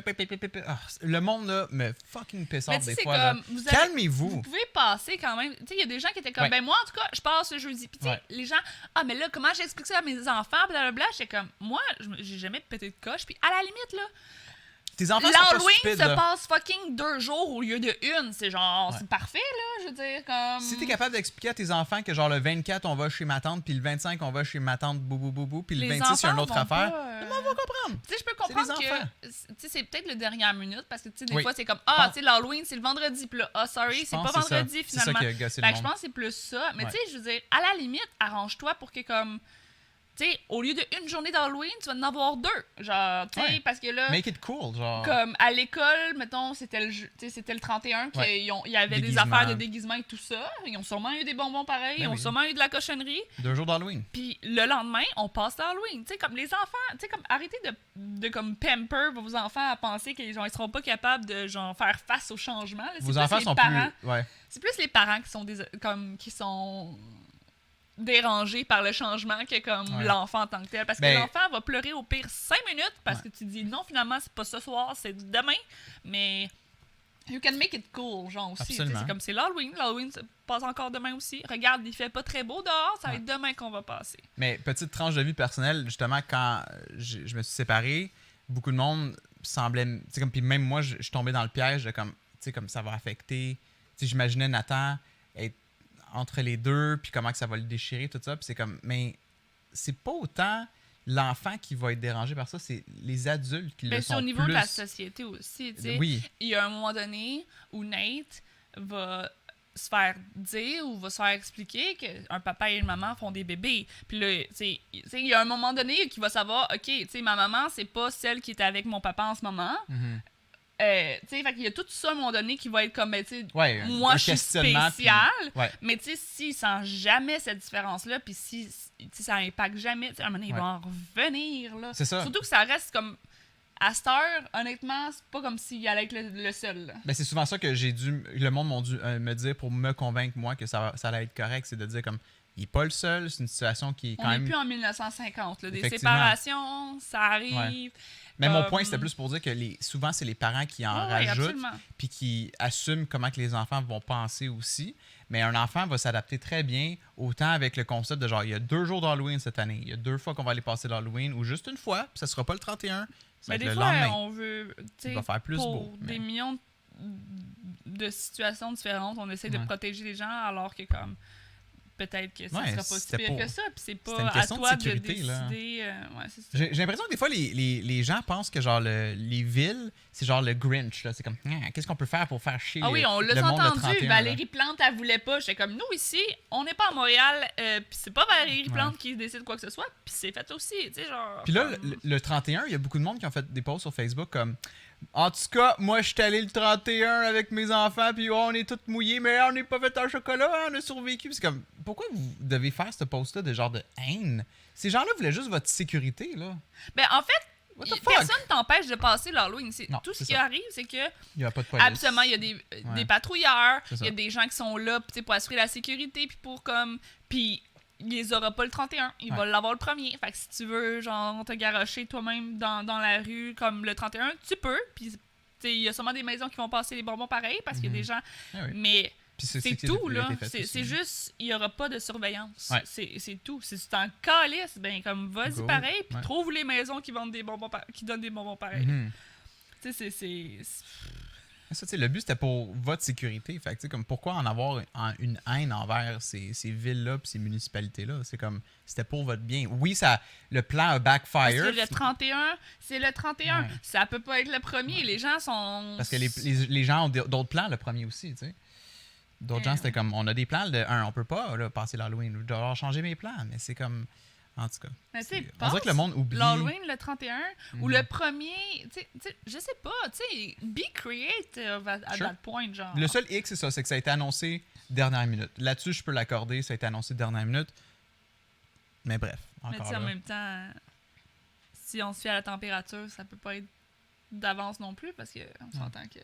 Le monde, là, me fucking piss Mais off tu des sais, fois. Là. comme. Vous Calmez-vous. pouvez passer quand même. Tu sais, il y a des gens qui étaient comme, Ouais. ben moi, en tout cas, je passe le jeudi. Puis tu sais, Ouais. les gens, ah, mais là, comment j'explique ça à mes enfants? Blablabla. J'étais comme, moi, j'ai jamais pété de coche. Puis à la limite, là, Tes enfants sont pas l'Halloween stupides, se là. passe fucking 2 jours au lieu de 1. C'est genre, Ouais. c'est parfait, là. Je veux dire, comme. Si t'es capable d'expliquer à tes enfants que genre le 24, on va chez ma tante, puis le 25, on va chez ma tante boubou, puis le Les 26, il y a une enfants autre vont affaire, pas, le monde va comprendre. Tu sais, je peux C'est comprendre des enfants. que tu sais, c'est peut-être le dernière minute parce que tu sais, des Oui. fois, c'est comme, pense- tu sais, l'Halloween, c'est le vendredi. Puis là, sorry, Je c'est pense pas que c'est ça. vendredi C'est ça finalement. qui a gossé le Fait que je monde. pense que c'est plus ça. Mais Ouais. tu sais, je veux dire, à la limite, arrange-toi pour que comme. Tu sais, au lieu d'une journée d'Halloween, tu vas en avoir 2. Genre, tu sais, Ouais. parce que là. Make it cool, genre. Comme à l'école, mettons, c'était le 31 qu'il Ouais. y avait des Déguisement. affaires de déguisement et tout ça. Ils ont sûrement eu des bonbons pareils, Ben ils ont oui. sûrement eu de la cochonnerie. 2 jours d'Halloween. Puis le lendemain, on passe l'Halloween. Tu sais, comme les enfants, tu sais, comme arrêtez de comme pamper vos enfants à penser qu'ils ils seront pas capables de genre faire face au changement. là. C'est Vos plus enfants les sont parents, plus. Ouais. C'est plus les parents qui sont qui sont dérangés par le changement que comme Ouais. l'enfant en tant que tel. Parce que Ben- l'enfant va pleurer au pire 5 minutes parce Ouais. que tu dis non, finalement, c'est pas ce soir, c'est demain. Mais you can make it cool, genre aussi. Tu sais, Absolument. c'est comme c'est l'Halloween. L'Halloween se passe encore demain aussi. Regarde, il fait pas très beau dehors, ça va Ouais. être demain qu'on va passer. Mais petite tranche de vie personnelle, justement, quand je me suis séparé, beaucoup de monde semblait. Tu sais, comme, puis même moi, je suis tombé dans le piège de comme, tu sais, comme ça va affecter. Tu sais, j'imaginais Nathan être entre les deux, puis comment que ça va le déchirer, tout ça. Puis c'est comme, mais c'est pas autant l'enfant qui va être dérangé par ça, c'est les adultes qui Mais le c'est sont au niveau plus. de la société aussi, tu sais. Oui, Il y a un moment donné où Nate va se faire dire ou va se faire expliquer qu'un papa et une maman font des bébés. Puis là, tu sais, il y a un moment donné qui va savoir, OK, tu sais, ma maman, c'est pas celle qui est avec mon papa en ce moment. mhm. Tu sais, fait qu'il y a tout ça à un moment donné qui va être comme, ben, tu sais, Ouais, moi, un je suis questionnement, spécial. puis- ouais. Mais tu sais, s'il sent jamais cette différence-là, puis si tu sais, ça impacte jamais, tu sais, à un moment donné, il Ouais. va en revenir, là. C'est ça. Surtout que ça reste comme... À cette heure, honnêtement, c'est pas comme s'il allait être le seul, là. Ben, c'est souvent ça que le monde m'a dû me dire pour me convaincre, moi, que ça allait être correct, c'est de dire comme, il est pas le seul, c'est une situation qui est quand On n'est même. plus en 1950, là. Des Effectivement. séparations, ça arrive. Mais mon comme- point, c'était plus pour dire que souvent, c'est les parents qui en Ouais, rajoutent, absolument. puis qui assument comment que les enfants vont penser aussi. Mais un enfant va s'adapter très bien, autant avec le concept de genre, il y a 2 jours d'Halloween cette année, il y a 2 fois qu'on va aller passer l'Halloween, ou juste une fois, puis ça sera pas le 31, ça va Mais être des le fois, lendemain. on veut, tu sais, Il va faire plus pour beau, mais- des millions de situations différentes, on essaie de Ouais. protéger les gens, alors que comme peut-être que ça Ouais, sera pas si c'était pire pour- que ça, puis c'est c'était pas une à question de toi de, sécurité, décider. là. Ouais, c'est ça. J'ai l'impression que des fois, les gens pensent que genre les villes, c'est genre le Grinch. Là. C'est comme, qu'est-ce qu'on peut faire pour faire chier Ah oui, on l'a le monde de entendu. 31, là? Valérie Plante, elle voulait pas. J'étais comme, nous ici, on n'est pas à Montréal, puis c'est pas Valérie Ouais. Plante qui décide quoi que ce soit, puis c'est fait aussi, tu sais, genre. Puis là, comme- le 31, il y a beaucoup de monde qui ont fait des posts sur Facebook comme en tout cas, moi, je suis allé le 31 avec mes enfants, puis on est tous mouillés, mais on n'est pas fait un chocolat, hein, on a survécu. Puis c'est comme, pourquoi vous devez faire ce post-là de genre de haine? Ces gens-là voulaient juste votre sécurité, là. Ben, en fait, What the fuck? personne t'empêche de passer l'Halloween. Non, Tout ce c'est qui ça. arrive, c'est que Il n'y a pas de police. absolument, il y a des Ouais. patrouilleurs, C'est ça. il y a des gens qui sont là tu sais, pour assurer la sécurité, puis pour comme. Puis il les aura pas le 31, il Ouais. va l'avoir le premier. Fait que si tu veux, genre, te garocher toi-même dans la rue comme le 31, tu peux. Puis tu sais, il y a sûrement des maisons qui vont passer les bonbons pareil parce qu'il y a des gens. Ah oui. Mais. Puis C'est c'est tout, il a là. été fait C'est aussi. juste, il n'y aura pas de surveillance. Ouais. C'est tout. Si tu t'en calisses, ben comme vas-y Go. pareil, puis Ouais. trouve les maisons qui vendent des bonbons qui donnent des bonbons pareils. Mhm. Tu sais, c'est. Ça, tu sais, le but, c'était pour votre sécurité. Fait que, tu sais, comme, pourquoi en avoir une haine envers ces villes-là et ces municipalités-là? C'est comme, c'était pour votre bien. Oui, ça, le plan a Parce backfire. que le 31, c'est le 31. Ouais. Ça peut pas être le premier. Les gens sont. Parce que les gens ont d'autres plans le premier aussi, tu sais. D'autres gens, c'était comme, on a des plans de on peut pas là, passer l'Halloween. Je dois changer mes plans, mais c'est comme, en tout cas. Mais tu sais, On dirait que le monde oublie. L'Halloween, le 31, ou Mhm. le premier, tu sais, je sais pas, tu sais, be creative à Sure. that point, genre. Le seul X, c'est ça, c'est que ça a été annoncé dernière minute. Là-dessus, je peux l'accorder, ça a été annoncé dernière minute. Mais bref, Mais tu encore sais, en là. même temps, si on se fie à la température, ça peut pas être d'avance non plus parce qu'on s'entend que.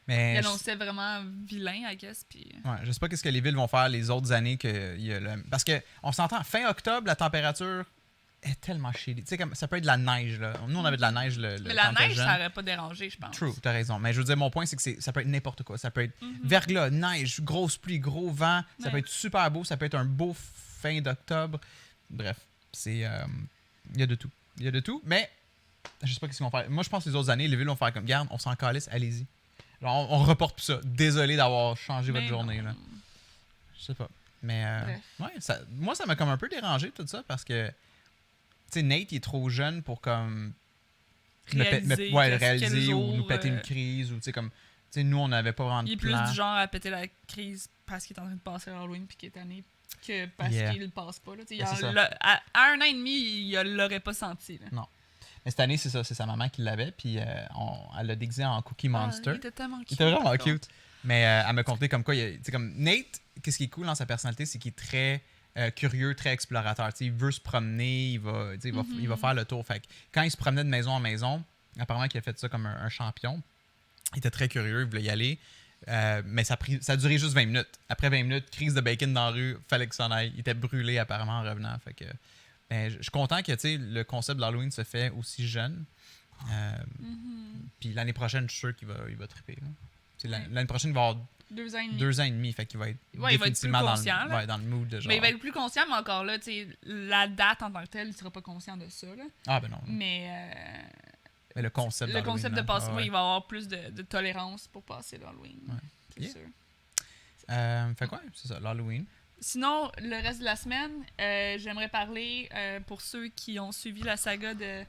Mais Il annonçait vraiment vilain, I guess. Puis... ouais, je sais pas qu'est-ce que les villes vont faire les autres années que il y a parce que on s'entend fin octobre la température est tellement shitty. Tu sais comme ça peut être de la neige là. Nous on avait de la neige le Mais la quand t'es neige, jeune. ça aurait pas dérangé, je pense. True, t'as raison. Mais je veux dire mon point c'est que ça peut être n'importe quoi. Ça peut être Mhm. verglas, neige, grosse pluie, gros vent. Ça Ouais. peut être super beau. Ça peut être un beau fin d'octobre. Bref, c'est il y a de tout. Il y a de tout. Mais je sais pas qu'est-ce qu'ils vont faire. Moi je pense que les autres années les villes vont faire comme garde, on s'en calisse, allez-y. Genre, on reporte plus ça. Désolé d'avoir changé votre Mais journée. non. Là. Je sais pas. Mais Bref. ouais, moi, ça m'a comme un peu dérangé tout ça parce que, tu sais, Nate, il est trop jeune pour comme Réaliser, le quel réaliser jour, ou nous péter une crise ou tu sais, comme, tu sais, nous, on n'avait pas vraiment de Il est plus plan. du genre à péter la crise parce qu'il est en train de passer Halloween puis qu'il est tanné que parce Yeah. qu'il le passe pas. Là. Ben, c'est ça. À 1 an et demi, il l'aurait pas senti. Là. Non. Mais cette année, c'est ça, c'est sa maman qui l'avait, puis elle l'a déguisé en Cookie Monster. Ah, il était tellement cute. Il était vraiment par contre. cute. Mais elle m'a conté comme quoi, tu sais, comme Nate, qu'est-ce qui est cool dans sa personnalité, c'est qu'il est très curieux, très explorateur. Tu sais, il veut se promener, il va, tu sais, il va faire le tour. Fait que quand il se promenait de maison en maison, apparemment qu'il a fait ça comme un champion. Il était très curieux, il voulait y aller. Mais ça a duré juste 20 minutes. Après 20 minutes, crise de bacon dans la rue, fallait qu'il s'en aille. Il était brûlé apparemment en revenant. Fait que, je suis content que tu sais, le concept de l'Halloween se fait aussi jeune. Puis l'année prochaine, je suis sûr qu'il va triper. Là. Tu sais, l'année prochaine, il va avoir 2 ans et demi. 2 ans et demi. Fait qu'il va être Ouais, il va être définitivement plus dans, conscient, là. dans le mood de genre. Mais il va être plus conscient, mais encore là, tu sais, la date en tant que telle, il sera pas conscient de ça. Là. Ah ben non. Mais Mais le concept le d'Halloween, concept de là. passer, Ah, ouais, ouais. il va avoir plus de tolérance pour passer l'Halloween. Ouais. C'est Yeah. sûr. Fait quoi? C'est ça, l'Halloween. Sinon, le reste de la semaine, j'aimerais parler pour ceux qui ont suivi la saga de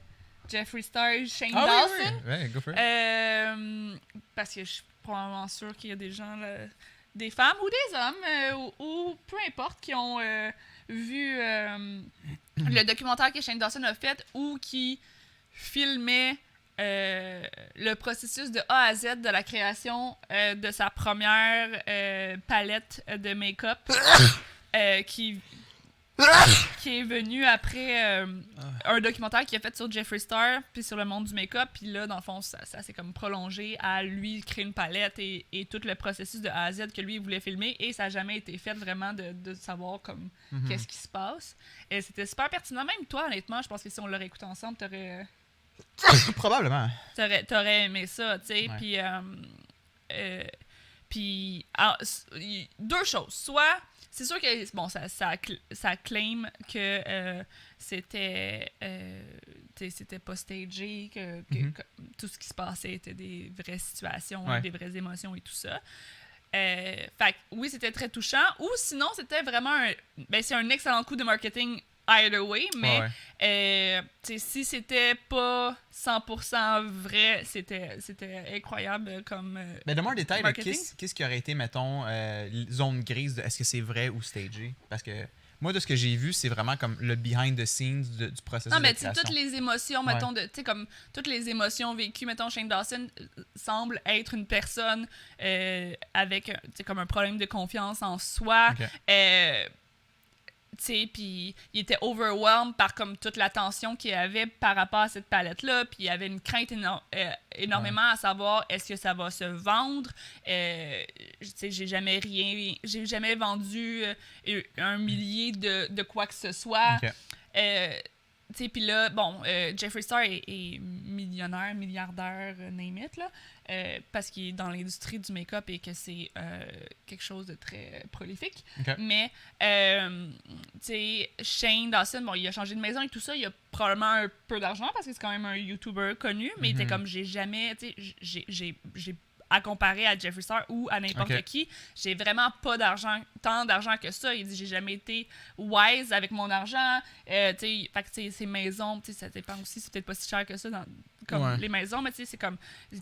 Jeffree Star et Shane Ah Dawson. oui, oui. Go for it. Parce que je suis probablement sûre qu'il y a des gens, là, des femmes ou des hommes, ou peu importe, qui ont vu le documentaire que Shane Dawson a fait ou qui filmait le processus de A à Z de la création de sa première palette de make-up qui est venu après un documentaire qu'il a fait sur Jeffree Star puis sur le monde du make-up, puis là dans le fond ça s'est comme prolongé à lui créer une palette et tout le processus de A à Z que lui il voulait filmer, et ça n'a jamais été fait vraiment de savoir comme qu'est-ce qui se passe, et c'était super pertinent. Même toi honnêtement, je pense que si on l'aurait écouté ensemble t'aurais Probablement. t'aurais aimé ça, tu sais. Ouais. Puis deux choses. Soit, c'est sûr que, bon, ça claim que c'était pas stagé, que tout ce qui se passait était des vraies situations, Ouais. des vraies émotions et tout ça. Fait que, oui, c'était très touchant. Ou sinon, c'était vraiment c'est un excellent coup de marketing either way, mais si c'était pas 100% vrai, c'était incroyable comme Mais donne-moi un détail de marketing. qu'est-ce qui aurait été, mettons, zone grise de est-ce que c'est vrai ou stagé? Parce que moi, de ce que j'ai vu, c'est vraiment comme le behind the scenes du processus Non, mais de tu sais, création. toutes les émotions, mettons, tu sais, comme toutes les émotions vécues, mettons, Shane Dawson semble être une personne avec, tu sais, comme un problème de confiance en soi. Ok. Tu sais, puis il était overwhelmed par comme toute l'attention qu'il avait par rapport à cette palette-là, puis il avait une crainte énormément à savoir est-ce que ça va se vendre. Tu sais, j'ai jamais vendu 1 millier de quoi que ce soit. Ok. Tu sais, puis là, bon, Jeffree Star est millionnaire, milliardaire, name it, là, parce qu'il est dans l'industrie du make-up et que c'est quelque chose de très prolifique. Ok. Mais, tu sais, Shane Dawson, bon, il a changé de maison et tout ça, il a probablement un peu d'argent parce que c'est quand même un YouTuber connu, mais il était comme, j'ai jamais, tu sais, j'ai à comparer à Jeffree Star ou à n'importe Ok. qui, j'ai vraiment pas tant d'argent que ça. Il dit j'ai jamais été wise avec mon argent. Tu sais, fait que tu sais, ces maisons, tu sais, ça dépend aussi, c'est peut-être pas si cher que ça comme Ouais. les maisons, mais tu sais, c'est comme,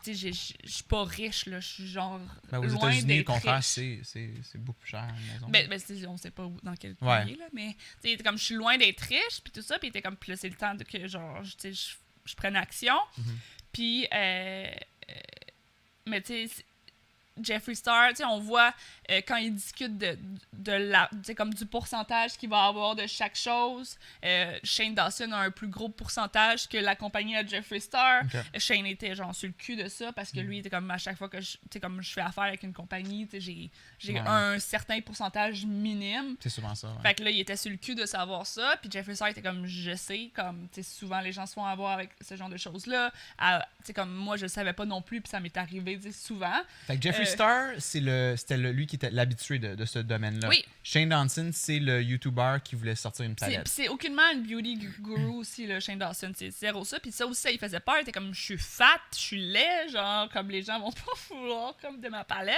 tu sais, je suis pas riche là, je suis genre Ben, aux loin États-Unis, le d'être contraire, riche. c'est beaucoup plus cher une maison. Ben, on sait pas dans quel pays, Ouais. là, mais tu sais, comme je suis loin d'être riche, puis tout ça, puis t'es comme, puis là, c'est le temps que, genre, tu sais, je prenne action. Puis, mais tu sais, Jeffree Star, tu sais, on voit quand il discute comme du pourcentage qu'il va avoir de chaque chose. Shane Dawson a un plus gros pourcentage que la compagnie à Jeffree Star. Ok. Shane était genre sur le cul de ça parce que lui était comme à chaque fois que je fais affaire avec une compagnie, tu sais, j'ai Ouais. un certain pourcentage minime. C'est souvent ça. Ouais. Fait que là, il était sur le cul de savoir ça. Puis Jeffree Star était comme, je sais, comme, tu sais, souvent les gens se font avoir avec ce genre de choses-là. Tu sais, comme moi, je le savais pas non plus, puis ça m'est arrivé, tu sais, souvent. Fait que Jeffree Star, c'était lui qui était l'habitué de ce domaine-là. Oui. Shane Dawson, c'est le YouTuber qui voulait sortir une Puis palette. c'est aucunement une beauty guru aussi, là, Shane Dawson. C'est zéro ça. Puis ça aussi, ça il faisait peur. Il était comme, je suis fat, je suis laid, genre, comme les gens vont pas vouloir comme de ma palette.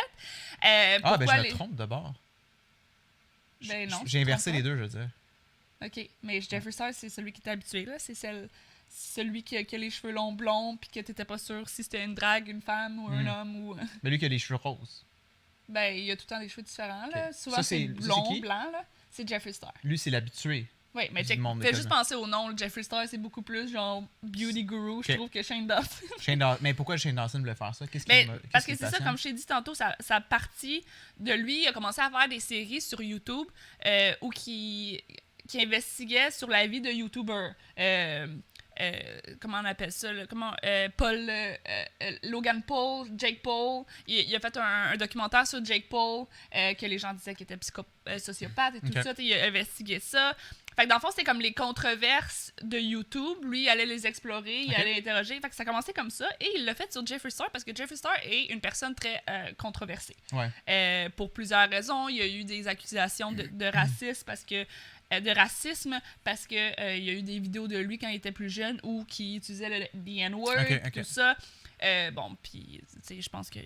Ah, ben je me trompe d'abord. Ben non. J'ai inversé les deux, je veux dire. OK. Mais Jeffree Star, c'est celui qui était habitué, là. C'est celui qui a les cheveux longs blonds, puis que t'étais pas sûr si c'était une drague, une femme ou un homme ou. Mais lui qui a les cheveux roses. Ben, il y a tout le temps des cheveux différents, là. Ok. Souvent, Ça, c'est c'est blond, qui? blanc, là. C'est Jeffree Star. Lui, c'est l'habitué. Oui, mais Du monde fais des juste codes. penser au nom. Là. Jeffree Star, c'est beaucoup plus genre beauty guru, je Ok. trouve, que Shane Dawson. Mais pourquoi Shane Dawson voulait faire ça? Qu'est-ce Mais, qui parce qui que c'est ça, passionne? comme je t'ai dit tantôt, ça partit de lui. Il a commencé à faire des séries sur YouTube où qui investiguait sur la vie de YouTubers. Comment on appelle ça? Là? Logan Paul, Jake Paul. Il a fait un documentaire sur Jake Paul que les gens disaient qu'il était sociopathe et tout Ok. ça. Il a investigué ça. Fait que dans le fond, c'était comme les controverses de YouTube. Lui, il allait les explorer, il Ok. allait interroger. Fait que ça a commencé comme ça. Et il l'a fait sur Jeffree Star parce que Jeffree Star est une personne très controversée. Ouais. Pour plusieurs raisons. Il y a eu des accusations de racisme parce que il y a eu des vidéos de lui quand il était plus jeune ou qui utilisait le N-word, Ok. tout ça. Bon, puis, tu sais, je pense que,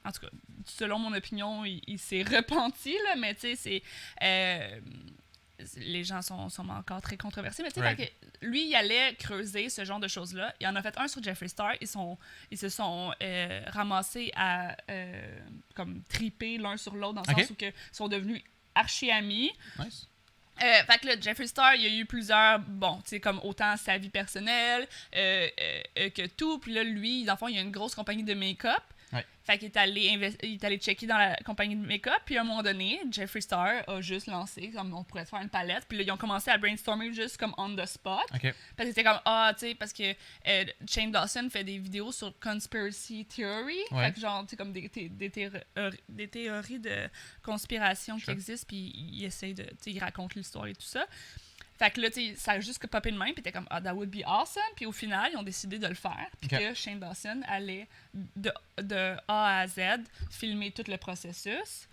en tout cas, selon mon opinion, il s'est repenti, là, mais tu sais, les gens sont encore très controversés, mais tu sais, Right. fait que lui, il allait creuser ce genre de choses-là. Il en a fait un sur Jeffree Star. Ils se sont ramassés à comme triper l'un sur l'autre dans le Ok. sens où ils sont devenus archi-amis. Nice. Fait que là, Jeffree Star, il y a eu plusieurs, bon, tu sais, comme autant sa vie personnelle que tout. Puis là, lui, dans le fond, il y a une grosse compagnie de make-up. Ouais. Fait qu'il est allé checker dans la compagnie de make-up. Puis à un moment donné, Jeffree Star a juste lancé, comme on pourrait faire une palette. Puis là, ils ont commencé à brainstormer juste comme on the spot. OK. Parce que c'était comme, tu sais, parce que Shane Dawson fait des vidéos sur conspiracy theory. Ouais. Fait que genre, tu sais, comme des théories de conspiration qui Sure. existent, puis il essaye de, tu sais, il raconte l'histoire et tout ça. Fait que là, tu sais, ça a juste popé de main, puis t'es comme, that would be awesome. Puis au final, ils ont décidé de le faire, puis Ok. que Shane Dawson allait de A à Z filmer tout le processus.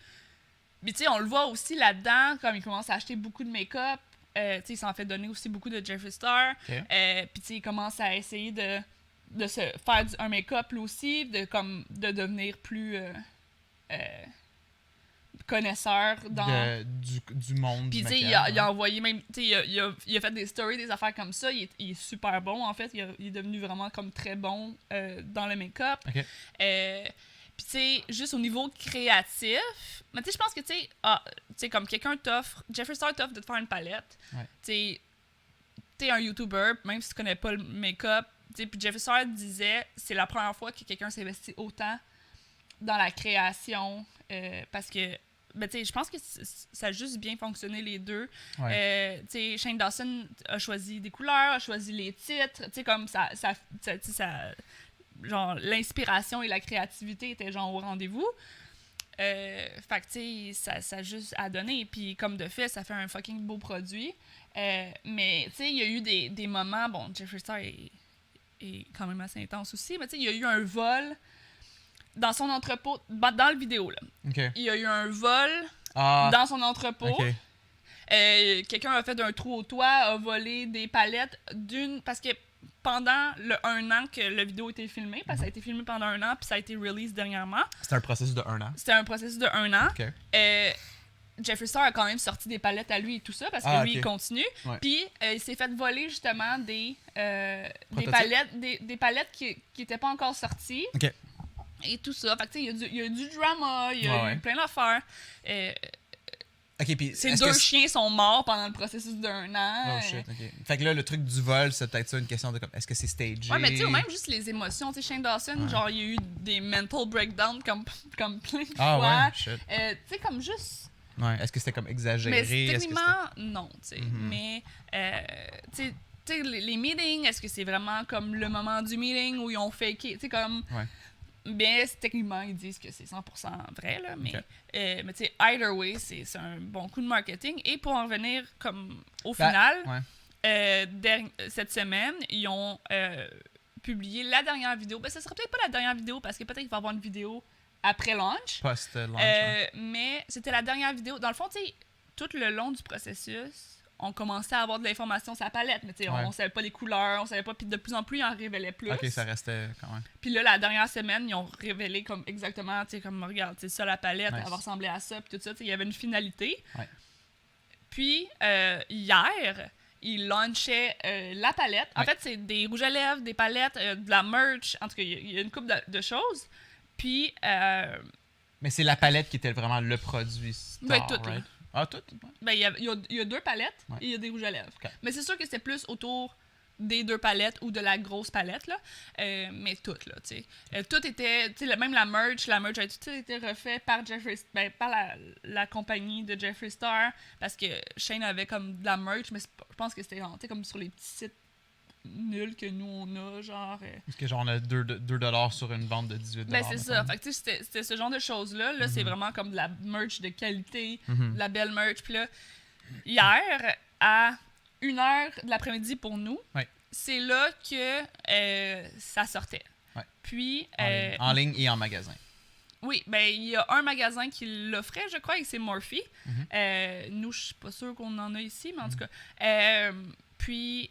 Puis tu sais, on le voit aussi là-dedans, comme il commence à acheter beaucoup de make-up. Tu sais, il s'en fait donner aussi beaucoup de Jeffree Star. Ok. Puis tu sais, il commence à essayer de se faire un make-up lui aussi, de devenir plus connaisseur dans... Du monde. Puis du tu sais, maquillage, il a envoyé même... Tu sais, il a fait des stories, des affaires comme ça. Il est super bon, en fait. Il est devenu vraiment comme très bon dans le make-up. OK. Puis tu sais, juste au niveau créatif... Mais tu sais, je pense que tu sais, comme quelqu'un t'offre... Jeffree Star t'offre de te faire une palette. Ouais. Tu sais, t'es un YouTuber, même si tu connais pas le make-up. Tu sais, puis Jeffree Star disait, c'est la première fois que quelqu'un s'investit autant dans la création. Parce que... Ben, tu sais, je pense que ça a juste bien fonctionné les deux. Ouais. Tu sais, Shane Dawson a choisi des couleurs, a choisi les titres. Tu sais, comme ça genre, l'inspiration et la créativité étaient genre au rendez-vous. Fait que, tu sais, ça a juste à donner. Puis, comme de fait, ça fait un fucking beau produit. Mais, tu sais, il y a eu des moments... Bon, Jeffree Star est quand même assez intense aussi. Mais, tu sais, il y a eu un vol dans son entrepôt, dans le vidéo, là. OK. Il y a eu un vol Ah, dans son entrepôt. OK. Quelqu'un a fait un trou au toit, a volé des palettes parce que pendant le 1 an que la vidéo a été filmée, parce que ça a été filmé pendant 1 an, puis ça a été release dernièrement. C'était un processus de 1 an. C'était un processus de 1 an. OK. Jeffree Star a quand même sorti des palettes à lui et tout ça, parce que Ah, lui, ok. il continue. Ouais. Puis, il s'est fait voler justement des Prototypes? palettes, des palettes qui n'étaient pas encore sorties. OK. Et tout ça. Fait que, tu sais, il y a du drama, il y a Ouais. eu plein d'affaires. OK, Ok, puis Ses est-ce deux que chiens sont morts pendant le processus d'1 an. Oh shit, ok. Fait que là, le truc du vol, c'est peut-être ça une question de comme, est-ce que c'est stagé? Ouais, mais tu sais, ou même juste les émotions. Tu sais, Shane Dawson, genre, il y a eu des mental breakdowns comme plein de Ah fois. ouais, shit. Tu sais, comme juste. Ouais, est-ce que c'était comme exagéré? Mais Est-ce que techniquement, non, tu sais. Mhm. Mais, tu sais, les meetings, est-ce que c'est vraiment comme le moment du meeting où ils ont faké? Tu sais, comme. Ouais. Mais techniquement, ils disent que c'est 100% vrai, là. Mais, Ok. mais tu sais, either way, c'est un bon coup de marketing. Et pour en revenir, comme, au Ben, final, ouais. cette semaine, ils ont publié la dernière vidéo. Ben, ce sera peut-être pas la dernière vidéo parce que peut-être qu'il va y avoir une vidéo après launch. Post-launch. Ouais. Mais c'était la dernière vidéo. Dans le fond, tu sais, tout le long du processus, on commençait à avoir de l'information sur la palette, mais tu sais, Ouais. on savait pas les couleurs, on savait pas, puis de plus en plus, ils en révélaient plus. Ok, ça restait quand même. Puis là, la dernière semaine, ils ont révélé comme exactement, tu sais, comme, regarde, c'est ça la palette, Nice. elle va ressembler à ça, puis tout ça, tu sais, il y avait une finalité. Ouais. Puis, hier, ils launchaient la palette. En Ouais. fait, c'est des rouges à lèvres, des palettes, de la merch, en tout cas, il y a une couple de choses. Puis, Mais c'est la palette qui était vraiment le produit star, Ben, tout, right? là. Ah, tout? Ouais. ben, il y a deux palettes Ouais. et il y a des rouges à lèvres. Ok. Mais c'est sûr que c'était plus autour des deux palettes ou de la grosse palette, là. Mais toutes, là, tu sais. Tout était, tu sais, même la merch a tout été refait par par la compagnie de Jeffree Star, parce que Shane avait comme de la merch, mais je pense que c'était, tu sais, comme sur les petits sites nuls que nous, on a, genre... Parce que genre, on a 2$ sur une vente de 18$. Ben, c'est ça. Fait que, tu sais, c'était ce genre de choses-là. Là, c'est vraiment comme de la merch de qualité, de la belle merch. Puis là, hier, à 1h de l'après-midi pour nous, Ouais. c'est là que ça sortait. Ouais. Puis, En ligne et en magasin. oui, ben, il y a un magasin qui l'offrait, je crois, et c'est Morphe. Nous, je suis pas sûre qu'on en a ici, mais en tout cas. Puis,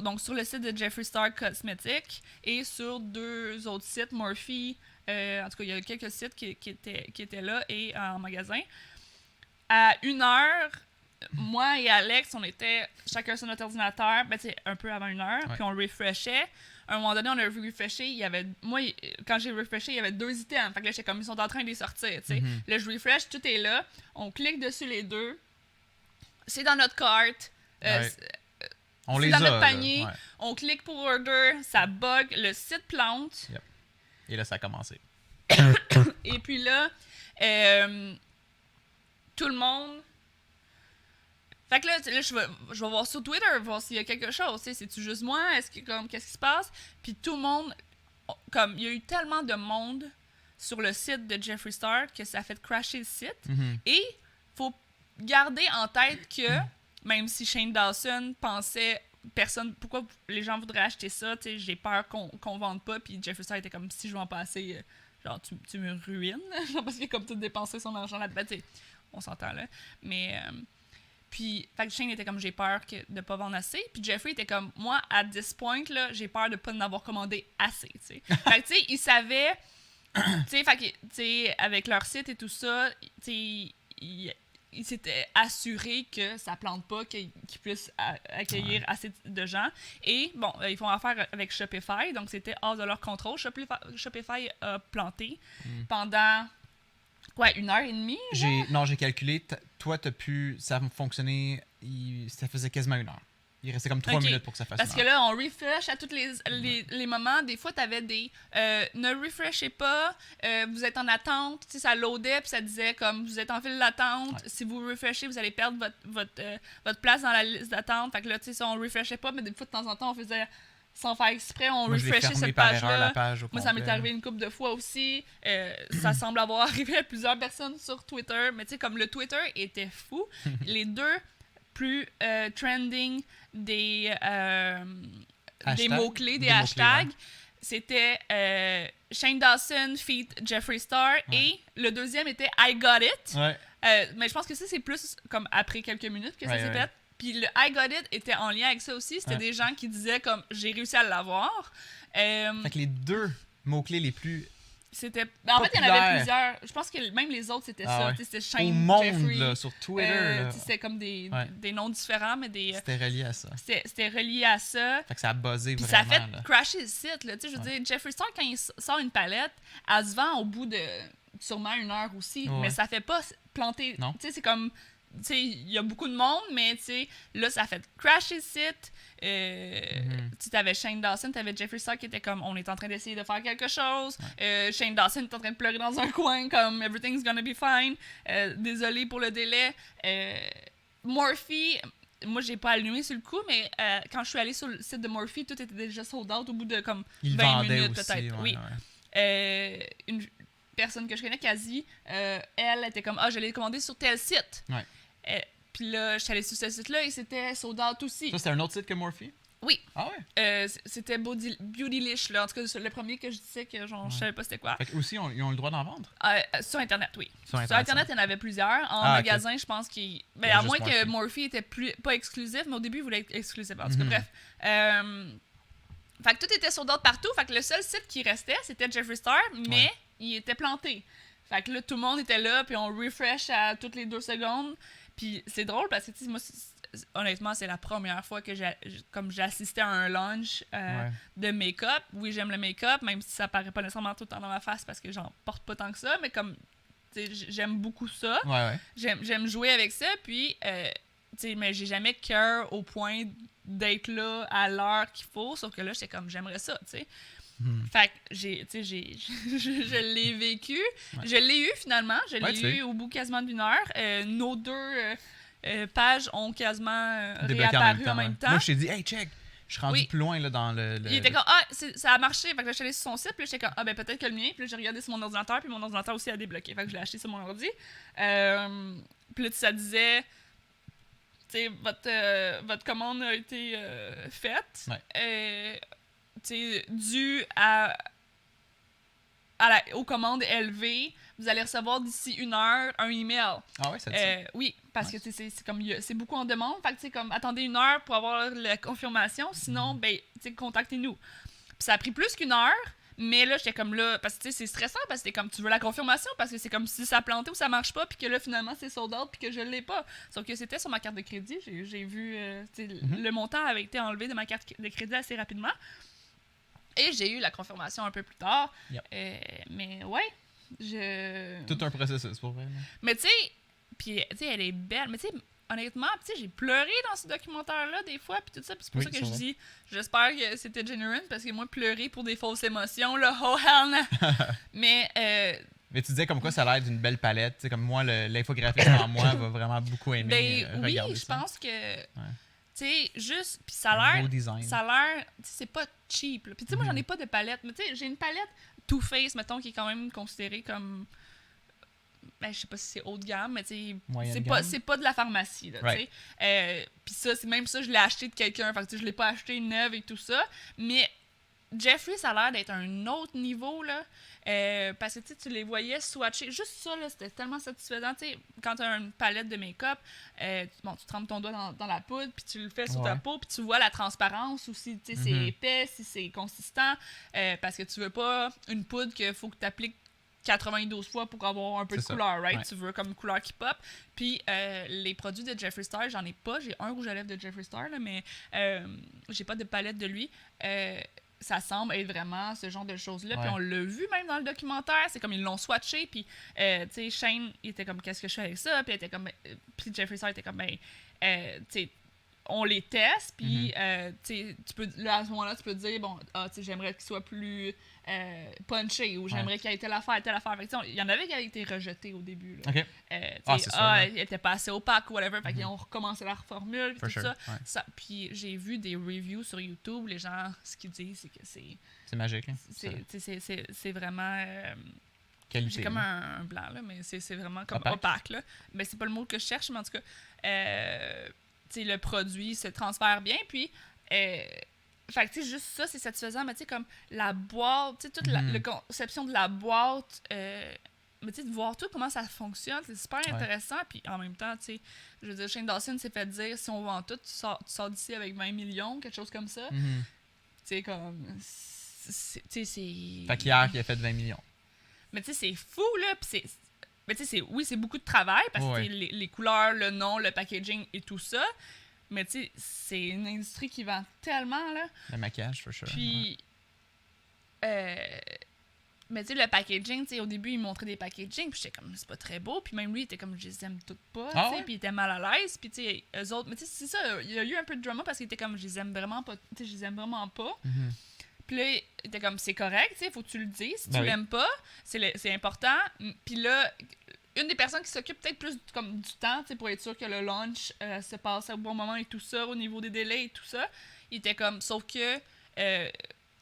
donc sur le site de Jeffree Star Cosmetics et sur deux autres sites, Morphe, en tout cas, il y a quelques sites qui étaient là et en magasin. À 1h, moi et Alex, on était chacun sur notre ordinateur, ben, un peu avant 1h, Ouais. puis on refreshait. À un moment donné, on a refreshé, il y avait... Moi, quand j'ai refreshé, il y avait 2 items. Fait que là, j'étais comme, ils sont en train de les sortir, tu sais. Là, je refresh, tout est là. On clique dessus les deux. C'est dans notre carte. Ouais. On c'est les dans a, notre là. panier. Ouais. On clique pour order, ça bug, le site plante. Et là, ça a commencé. Et puis là, tout le monde... Fait que là, je vais voir sur Twitter, voir s'il y a quelque chose. C'est-tu juste moi? Qu'est-ce qui se passe? Puis tout le monde... Comme, il y a eu tellement de monde sur le site de Jeffree Star que ça a fait crasher le site. Et faut garder en tête que, même si Shane Dawson pensait... pourquoi les gens voudraient acheter ça? J'ai peur qu'on vende pas. Puis Jeffree Star était comme, si je vends pas assez, genre, tu me ruines. Parce qu'il a comme tout dépensé son argent là-dedans. On s'entend là. Mais... Puis, fait que Shane était comme, j'ai peur de pas vendre assez. Puis Jeffree était comme, moi, à this point, là, j'ai peur de pas en avoir commandé assez, tu sais. Fait que, tu sais, ils savaient, tu sais, fait que, tu sais, avec leur site et tout ça, tu sais, ils s'étaient assurés que ça plante pas, qu'ils puissent accueillir assez de gens. Et, bon, ils font affaire avec Shopify, donc c'était hors de leur contrôle. Shopify a planté pendant... Quoi, 1h30? J'ai calculé. Toi, ça a fonctionné. Ça faisait quasiment 1 heure. Il restait comme 3 minutes pour que ça fasse Parce une que heure. là, on refresh à tous les moments. Des fois, t'avais des ne refreshez pas, vous êtes en attente. Tu sais, ça loadait, puis ça disait comme vous êtes en file d'attente. Ouais. Si vous refreshez, vous allez perdre votre place dans la liste d'attente. Fait que là, tu sais, ça, on refreshait pas, mais des fois, de temps en temps, on faisait sans faire exprès, on Moi, je l'ai refreshait fermé cette par erreur, page-là. la page au Moi, ça m'est complet. arrivé une couple de fois aussi. Ça semble avoir arrivé à plusieurs personnes sur Twitter. Mais tu sais, comme le Twitter était fou, les deux plus trending des mots-clés, des hashtags, ouais. c'était Shane Dawson feat Jeffree Star et le deuxième était I Got It. Ouais. Mais je pense que ça, c'est plus comme après quelques minutes que ça s'est Ouais. fait. Puis le I Got It était en lien avec ça aussi. C'était des gens qui disaient comme j'ai réussi à l'avoir. Fait que les deux mots-clés les plus C'était... En fait, il y en avait populaire. plusieurs. Je pense que même les autres, c'était ça. ouais. C'était Shane, au monde, Jeffree. là, sur Twitter, là, C'était comme des noms différents, mais c'était relié à ça. c'était relié à ça. Fait que ça a buzzé Puis vraiment. ça a fait là. crasher le site. Là. Je veux dire, Jeffree Star, quand il sort une palette, elle se vend au bout de sûrement 1 heure aussi, Ouais. mais ça fait pas planter. Non. Tu sais, c'est comme, tu sais, il y a beaucoup de monde, mais tu sais, là, ça fait crasher le site. Tu t'avais Shane Dawson, t'avais Jeffree Star qui était comme, on est en train d'essayer de faire quelque chose. Shane Dawson est en train de pleurer dans un coin, comme, everything's gonna be fine. Désolé pour le délai. Morphe, moi, j'ai pas allumé sur le coup, mais quand je suis allée sur le site de Morphe, tout était déjà sold out au bout de comme Il 20 vendait minutes aussi, peut-être. ouais, Oui. ouais. Une personne que je connais, quasi, elle était comme, je l'ai commandé sur tel site. Ouais. Puis là, je suis allée sur ce site-là et c'était sold out aussi. Ça, c'était un autre site que Morphe? Oui. Ah ouais? C'était Beautylish, là. En tout cas, c'est le premier que je disais que genre, je savais pas c'était quoi. Fait que aussi, ils ont le droit d'en vendre? Sur Internet, oui. Sur Internet, il y en avait plusieurs. En magasin, je pense qu'il... Ben, à moins que Morphe était pas exclusif, mais au début, il voulait être exclusif. En tout cas, bref. Fait que tout était sold out partout. Fait que le seul site qui restait, c'était Jeffree Star, mais il était planté. Fait que là, tout le monde était là, puis on refresh à toutes les 2 secondes. Puis c'est drôle parce que, moi, honnêtement, c'est la première fois que j'assistais à un launch de make-up. Oui, j'aime le make-up, même si ça paraît pas nécessairement tout le temps dans ma face parce que j'en porte pas tant que ça, mais comme, j'aime beaucoup ça. Ouais. J'aime jouer avec ça, puis, mais j'ai jamais cœur au point d'être là à l'heure qu'il faut, sauf que là, j'étais comme, j'aimerais ça, tu sais. Fait que je l'ai vécu. Ouais. Je l'ai eu finalement. Je l'ai eu au bout quasiment d'1 heure. Nos 2 pages ont quasiment réapparu en même temps. Moi, je t'ai dit, hey, check, je suis rendu plus loin là, dans le. Il était comme, ça a marché. Fait que là, je suis allée sur son site. Puis là, j'étais comme, ben peut-être que le mien. Puis là, j'ai regardé sur mon ordinateur. Puis mon ordinateur aussi a débloqué. Fait que je l'ai acheté sur mon ordi. Puis là, ça disait, tu sais, votre commande a été faite. Ouais. Dû aux commandes élevées, vous allez recevoir d'ici 1 heure un email. Ah ouais, ça dit. Oui, parce que c'est comme c'est beaucoup en demande. Fait que comme attendez 1 heure pour avoir la confirmation, sinon contactez-nous. Puis ça a pris plus qu'1 heure, mais là j'étais comme là parce que c'est stressant parce que comme tu veux la confirmation parce que c'est comme si ça a planté ou ça marche pas puis que là finalement c'est sold out puis que je l'ai pas. Sauf que c'était sur ma carte de crédit, j'ai vu le montant avait été enlevé de ma carte de crédit assez rapidement. Et j'ai eu la confirmation un peu plus tard. Mais ouais, Tout un processus pour vrai. Mais tu sais, puis tu sais, elle est belle. Mais tu sais, honnêtement, tu sais, j'ai pleuré dans ce documentaire-là des fois, puis tout ça. Puis c'est pour ça que je dis, j'espère que c'était genuine, parce que moi, pleurer pour des fausses émotions, là, oh hell no! Mais tu disais comme quoi ça a l'air d'une belle palette. T'sais, comme moi, l'infographiste en moi va vraiment beaucoup aimer regarder ça. Oui, je pense que... Tu sais, juste, puis ça a l'air, tu sais, c'est pas cheap, là. Puis tu sais, moi, j'en ai pas de palette, mais tu sais, j'ai une palette Too Faced, mettons, qui est quand même considérée comme, je sais pas si c'est haut de gamme, mais tu sais, c'est pas de la pharmacie, là, tu sais. Puis ça, c'est même ça, je l'ai acheté de quelqu'un, fait que tu sais, je l'ai pas acheté neuve et tout ça, mais Jeffree, ça a l'air d'être un autre niveau, là. Parce que tu les voyais swatcher. Juste ça, là, c'était tellement satisfaisant. T'sais, quand tu as une palette de make-up, tu trempes ton doigt dans la poudre, puis tu le fais sur ta peau, puis tu vois la transparence aussi. Si c'est épais, si c'est consistant. Parce que tu veux pas une poudre qu'il faut que tu appliques 92 fois pour avoir un peu de couleur, right? Ouais. Tu veux comme une couleur qui pop. Puis les produits de Jeffree Star, j'en ai pas. J'ai un rouge à lèvres de Jeffree Star, là, mais j'ai pas de palette de lui. Ça semble être vraiment ce genre de choses-là. Puis on l'a vu même dans le documentaire. C'est comme ils l'ont swatché. Puis, tu sais, Shane, il était comme, qu'est-ce que je fais avec ça? Puis, puis Jeffree Star était comme, tu sais, on les teste. Puis, tu peux, là, à ce moment-là, tu peux te dire, bon, tu sais, j'aimerais qu'il soit plus punché ou j'aimerais qu'il y ait telle affaire. Fait que, il y en avait qui avaient été rejetés au début. Là. OK. Il était pas assez opaque ou whatever. Fait qu'ils ont recommencé la reformule. Puis tout ça. Puis j'ai vu des reviews sur YouTube. Les gens, ce qu'ils disent, c'est que c'est... C'est magique. Hein? C'est vraiment... Qualité, j'ai comme un blanc, là, mais c'est vraiment comme opaque. Là. Mais c'est pas le mot que je cherche, mais en tout cas, le produit se transfère bien. Puis... fait que, tu sais, juste ça, c'est satisfaisant, mais tu sais, comme la boîte, tu sais, toute la conception de la boîte, mais tu sais, de voir tout comment ça fonctionne, c'est super intéressant, puis en même temps, tu sais, je veux dire, Shane Dawson s'est fait dire, si on vend tout, tu sors d'ici avec 20 millions, quelque chose comme ça. Tu sais, comme, tu sais, c'est... Fait qu'hier, il a fait 20 millions. Mais tu sais, c'est fou, là, puis c'est... Mais tu sais, oui, c'est beaucoup de travail, parce que les couleurs, le nom, le packaging et tout ça. Mais tu sais, c'est une industrie qui vend tellement, là. Le maquillage, for sure. Puis, Mais tu sais, le packaging, tu sais, au début, il montrait des packaging, puis j'étais comme, c'est pas très beau. Puis même lui, il était comme, je les aime toutes pas, tu sais, ouais? puis il était mal à l'aise. Puis tu sais, eux autres, mais tu sais, c'est ça, il y a eu un peu de drama parce qu'il était comme, je les aime vraiment pas, tu sais, je les aime vraiment pas. Puis là, il était comme, c'est correct, tu sais, faut que tu le dises. Si tu l'aimes pas, c'est important. Puis là, une des personnes qui s'occupe peut-être plus comme du temps, tu sais, pour être sûr que le launch se passe au bon moment et tout ça, au niveau des délais et tout ça, il était comme, sauf que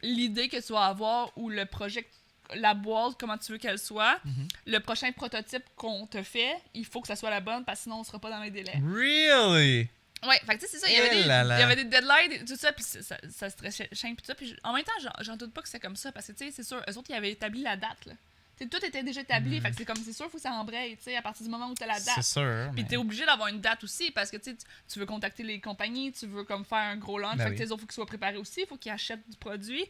l'idée que tu vas avoir ou le projet, la boîte, comment tu veux qu'elle soit, le prochain prototype qu'on te fait, il faut que ça soit la bonne parce que sinon on sera pas dans les délais. Really? Ouais, fait que tu sais, c'est ça, il y avait des deadlines et tout ça, puis ça stressait chiant, puis tout ça, puis en même temps, j'en doute pas que c'est comme ça, parce que tu sais, c'est sûr, eux autres, ils avaient établi la date, là. T'sais, tout était déjà établi, fait que c'est comme, c'est sûr, il faut que ça embraye, tu sais, à partir du moment où t'as la date. C'est sûr. Puis t'es obligé d'avoir une date aussi, parce que tu veux contacter les compagnies, tu veux comme faire un gros launch, fait que les autres, faut qu'ils soient préparés aussi, il faut qu'ils achètent du produit.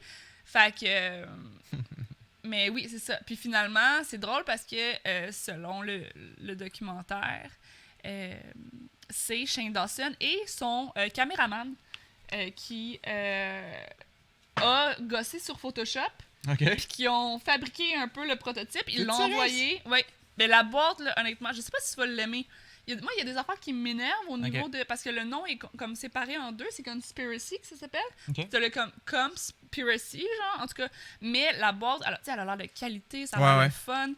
Fait que... mais oui, c'est ça. Puis finalement, c'est drôle parce que selon le documentaire, c'est Shane Dawson et son caméraman qui a gossé sur Photoshop, puis qui ont fabriqué un peu le prototype. Ils l'ont envoyé. Ouais. Mais la boîte, là, honnêtement, je sais pas si tu vas l'aimer. Moi, il y a des affaires qui m'énervent au niveau de... Parce que le nom est comme séparé en deux. C'est Conspiracy que ça s'appelle. T'as le Conspiracy, genre, en tout cas. Mais la boîte, alors, elle a l'air de qualité, ça a l'air de fun.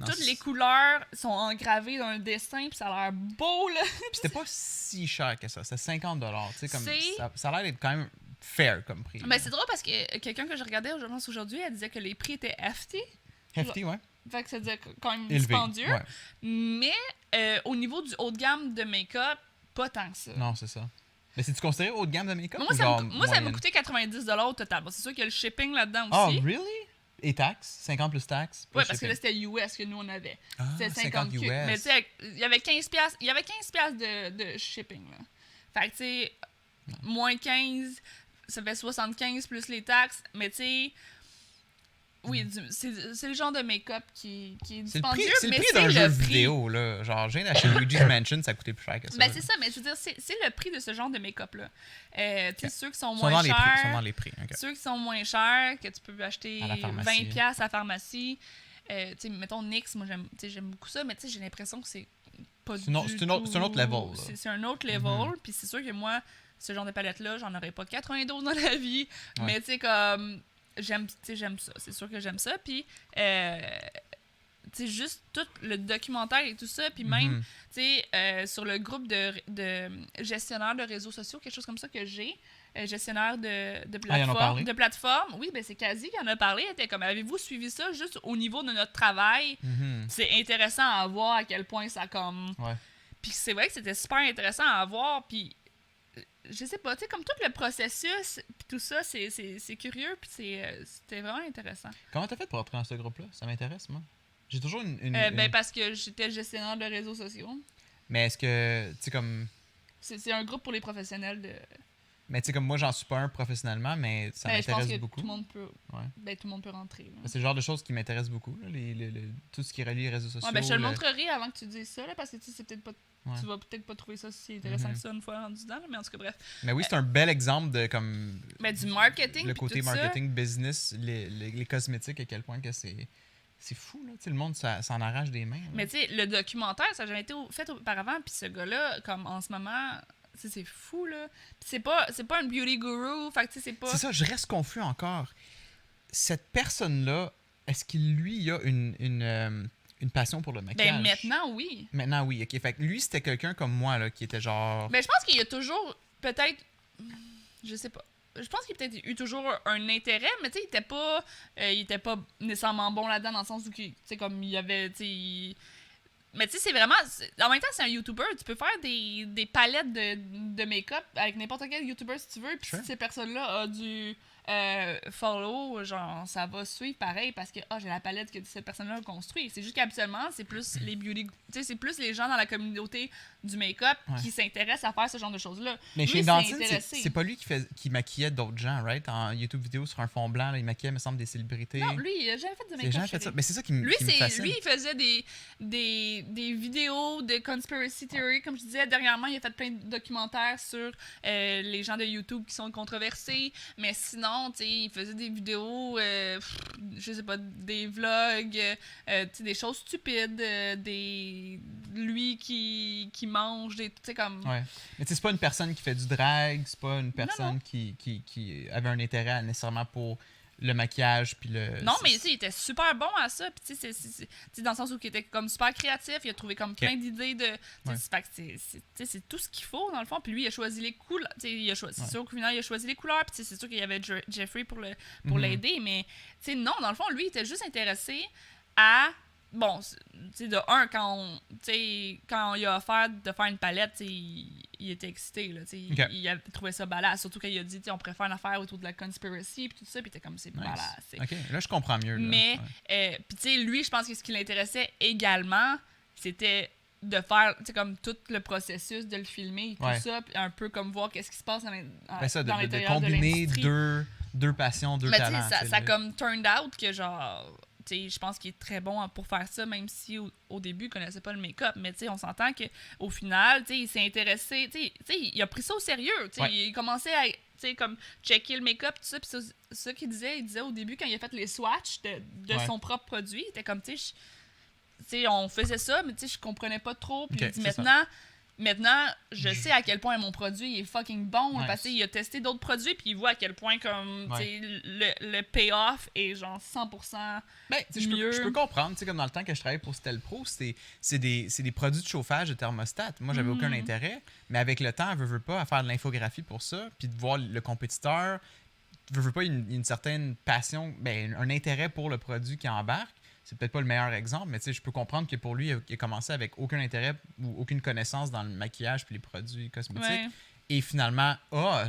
Toutes les couleurs sont engravées dans le dessin, puis ça a l'air beau, là. Puis c'était pas si cher que ça. C'était 50 $. Tu sais, comme ça a l'air d'être quand même fair comme prix. Ben, c'est drôle parce que quelqu'un que je regardais, je pense aujourd'hui, elle disait que les prix étaient hefty. Hefty, ouais. Fait que ça disait quand même élevé, dispendieux. Ouais. Mais au niveau du haut de gamme de make-up, pas tant que ça. Non, c'est ça. Mais c'est-tu considéré haut de gamme de make-up? Moi, ça m'a coûté 90 $ au total. Bon, c'est sûr qu'il y a le shipping là-dedans aussi. Oh, really? Et taxes? 50 plus taxes? Oui, parce que là, c'était US que nous, on avait. C'était 50 US. Mais tu sais, il y avait 15 de shipping, là. Fait que, tu sais, moins 15, ça fait 75 plus les taxes. Mais tu sais... Oui, c'est le genre de make-up qui est dispendieux, c'est le prix d'un jeu vidéo, là. Genre, j'ai acheté Luigi's Mansion, ça coûtait plus cher que ça. Ben, c'est ça, mais je veux dire, c'est le prix de ce genre de make-up-là. Tu sais, ceux qui sont moins chers... Ils sont dans les prix. Ceux qui sont moins chers, que tu peux acheter 20$ à la pharmacie. Tu sais, mettons NYX, moi, j'aime beaucoup ça, mais tu sais, j'ai l'impression que c'est pas du tout... C'est un autre level. C'est un autre level, puis c'est sûr que moi, ce genre de palette-là, j'en aurais pas 92 dans la vie, mais tu sais, comme... J'aime ça, c'est sûr que j'aime ça, puis juste tout le documentaire et tout ça, puis même, tu sais, sur le groupe de gestionnaires de réseaux sociaux, quelque chose comme ça que j'ai, gestionnaire de plateforme, oui, ben c'est quasi qui en a parlé, elle était comme, avez-vous suivi ça juste au niveau de notre travail? C'est intéressant à voir à quel point ça comme... Puis c'est vrai que c'était super intéressant à voir, puis je sais pas, tu sais, comme tout le processus, puis tout ça, c'est curieux, puis c'était vraiment intéressant. Comment t'as fait pour entrer dans ce groupe-là? Ça m'intéresse, moi. J'ai toujours Ben, parce que j'étais gestionnaire de réseaux sociaux. Mais est-ce que, tu sais, comme... C'est un groupe pour les professionnels de... Mais tu sais, comme moi, j'en suis pas un professionnellement, mais ça m'intéresse beaucoup. Tout le monde peut, tout le monde peut rentrer. C'est le genre de choses qui m'intéressent beaucoup, là, tout ce qui relie les réseaux sociaux. Ben, je te le montrerai avant que tu dises ça, là, parce que c'est peut-être pas... Tu vas peut-être pas trouver ça si intéressant que ça une fois rendu dedans, mais en tout cas, bref. Mais oui, c'est un bel exemple de comme... Mais du marketing, le côté marketing, business, les cosmétiques, à quel point que c'est fou, là. Tu sais, le monde, ça s'en arrache des mains. Là. Mais tu sais, le documentaire, ça n'a jamais été fait auparavant, puis ce gars-là, comme en ce moment... C'est fou, là. Puis c'est pas un beauty guru, fait que tu sais, c'est pas... C'est ça, je reste confus encore. Cette personne-là, est-ce qu'il, lui, il a une passion pour le maquillage? Ben, maintenant, oui. Maintenant, oui, OK. Fait que lui, c'était quelqu'un comme moi, là, qui était genre... Ben, je pense qu'il y a toujours, peut-être... Je sais pas. Je pense qu'il a peut-être eu toujours un intérêt, mais tu sais, il était pas nécessairement bon là-dedans, dans le sens où, tu sais, comme il y avait, tu sais... Mais tu sais, c'est vraiment... En même temps, c'est un YouTuber. Tu peux faire des palettes de make-up avec n'importe quel YouTuber si tu veux. Puis si ces personnes-là ont du follow, genre, ça va suivre pareil parce que j'ai la palette que cette personne-là a construite. C'est juste qu'habituellement, c'est plus les beauty... Tu sais, c'est plus les gens dans la communauté du make-up qui s'intéressent à faire ce genre de choses-là. Mais chez Dawson, c'est pas lui qui maquillait d'autres gens, right? En YouTube vidéo sur un fond blanc, là, il maquillait, me semble, des célébrités. Non, lui, il a jamais fait de make-up. Mais c'est ça qui me fascine. Lui, il faisait des vidéos de conspiracy theory. Comme je disais, dernièrement, il a fait plein de documentaires sur les gens de YouTube qui sont controversés. Mais sinon, fond, tu sais, il faisait des vidéos, je sais pas, des vlogs, tu sais, des choses stupides, lui qui mange, tu sais, comme... Ouais. Mais tu sais, c'est pas une personne qui fait du drag, c'est pas une personne non. qui avait un intérêt nécessairement pour le maquillage puis le... Non, mais tu sais, il était super bon à ça. Puis tu sais, c'est dans le sens où il était comme super créatif, il a trouvé comme plein d'idées de. Ouais. Fait que c'est tout ce qu'il faut dans le fond. Puis lui, il a choisi les couleurs. C'est Ouais. sûr qu'au final, il a choisi les couleurs. Puis c'est sûr qu'il y avait Jeffrey pour Mhm. l'aider. Mais tu sais, non, dans le fond, lui, il était juste intéressé à. Bon, tu sais, de un, quand il a offert de faire une palette, tu sais, il était excité, là, tu sais, Ok. il a trouvé ça badass, surtout quand il a dit, tu sais, on préfère une affaire autour de la conspiracy, puis tout ça, puis t'es comme, c'est Nice. badass, tu sais. Ok, là, je comprends mieux. Là. Mais, Ouais. puis tu sais, lui, je pense que ce qui l'intéressait également, c'était de faire, tu sais, comme tout le processus, de le filmer et tout Ouais. ça, puis un peu comme voir qu'est-ce qui se passe Ben ça, dans de l'intérieur de combiner l'industrie. deux passions, deux Mais tu sais, talents. ça comme turned out que genre, tu sais, je pense qu'il est très bon pour faire ça, même si au début, il connaissait pas le make-up. Mais tu sais, on s'entend qu'au final, tu sais, il s'est intéressé, tu sais, il a pris ça au sérieux. Tu sais, Ouais. il commençait à, tu sais, comme checker le make-up, tout ça. Puis ça qu'il disait, il disait au début, quand il a fait les swatchs de Ouais. son propre produit, il était comme, tu sais, on faisait ça, mais tu sais, je comprenais pas trop. Puis Ok, il dit, c'est ça. maintenant, je sais à quel point mon produit est fucking bon. Nice. Parce qu'il a testé d'autres produits, puis il voit à quel point comme, Ouais. tu sais, le payoff est genre 100%. Ben, tu sais, mieux. je peux comprendre. Tu sais, comme dans le temps que je travaillais pour Stelpro, c'est des produits de chauffage de thermostat. Moi, j'avais aucun intérêt. Mais avec le temps, veux pas, à faire de l'infographie pour ça, puis de voir le compétiteur, veux pas, une certaine passion, ben, un intérêt pour le produit qui embarque. C'est peut-être pas le meilleur exemple, mais tu sais, je peux comprendre que pour lui, il a commencé avec aucun intérêt ou aucune connaissance dans le maquillage puis les produits cosmétiques. Ouais. Et finalement,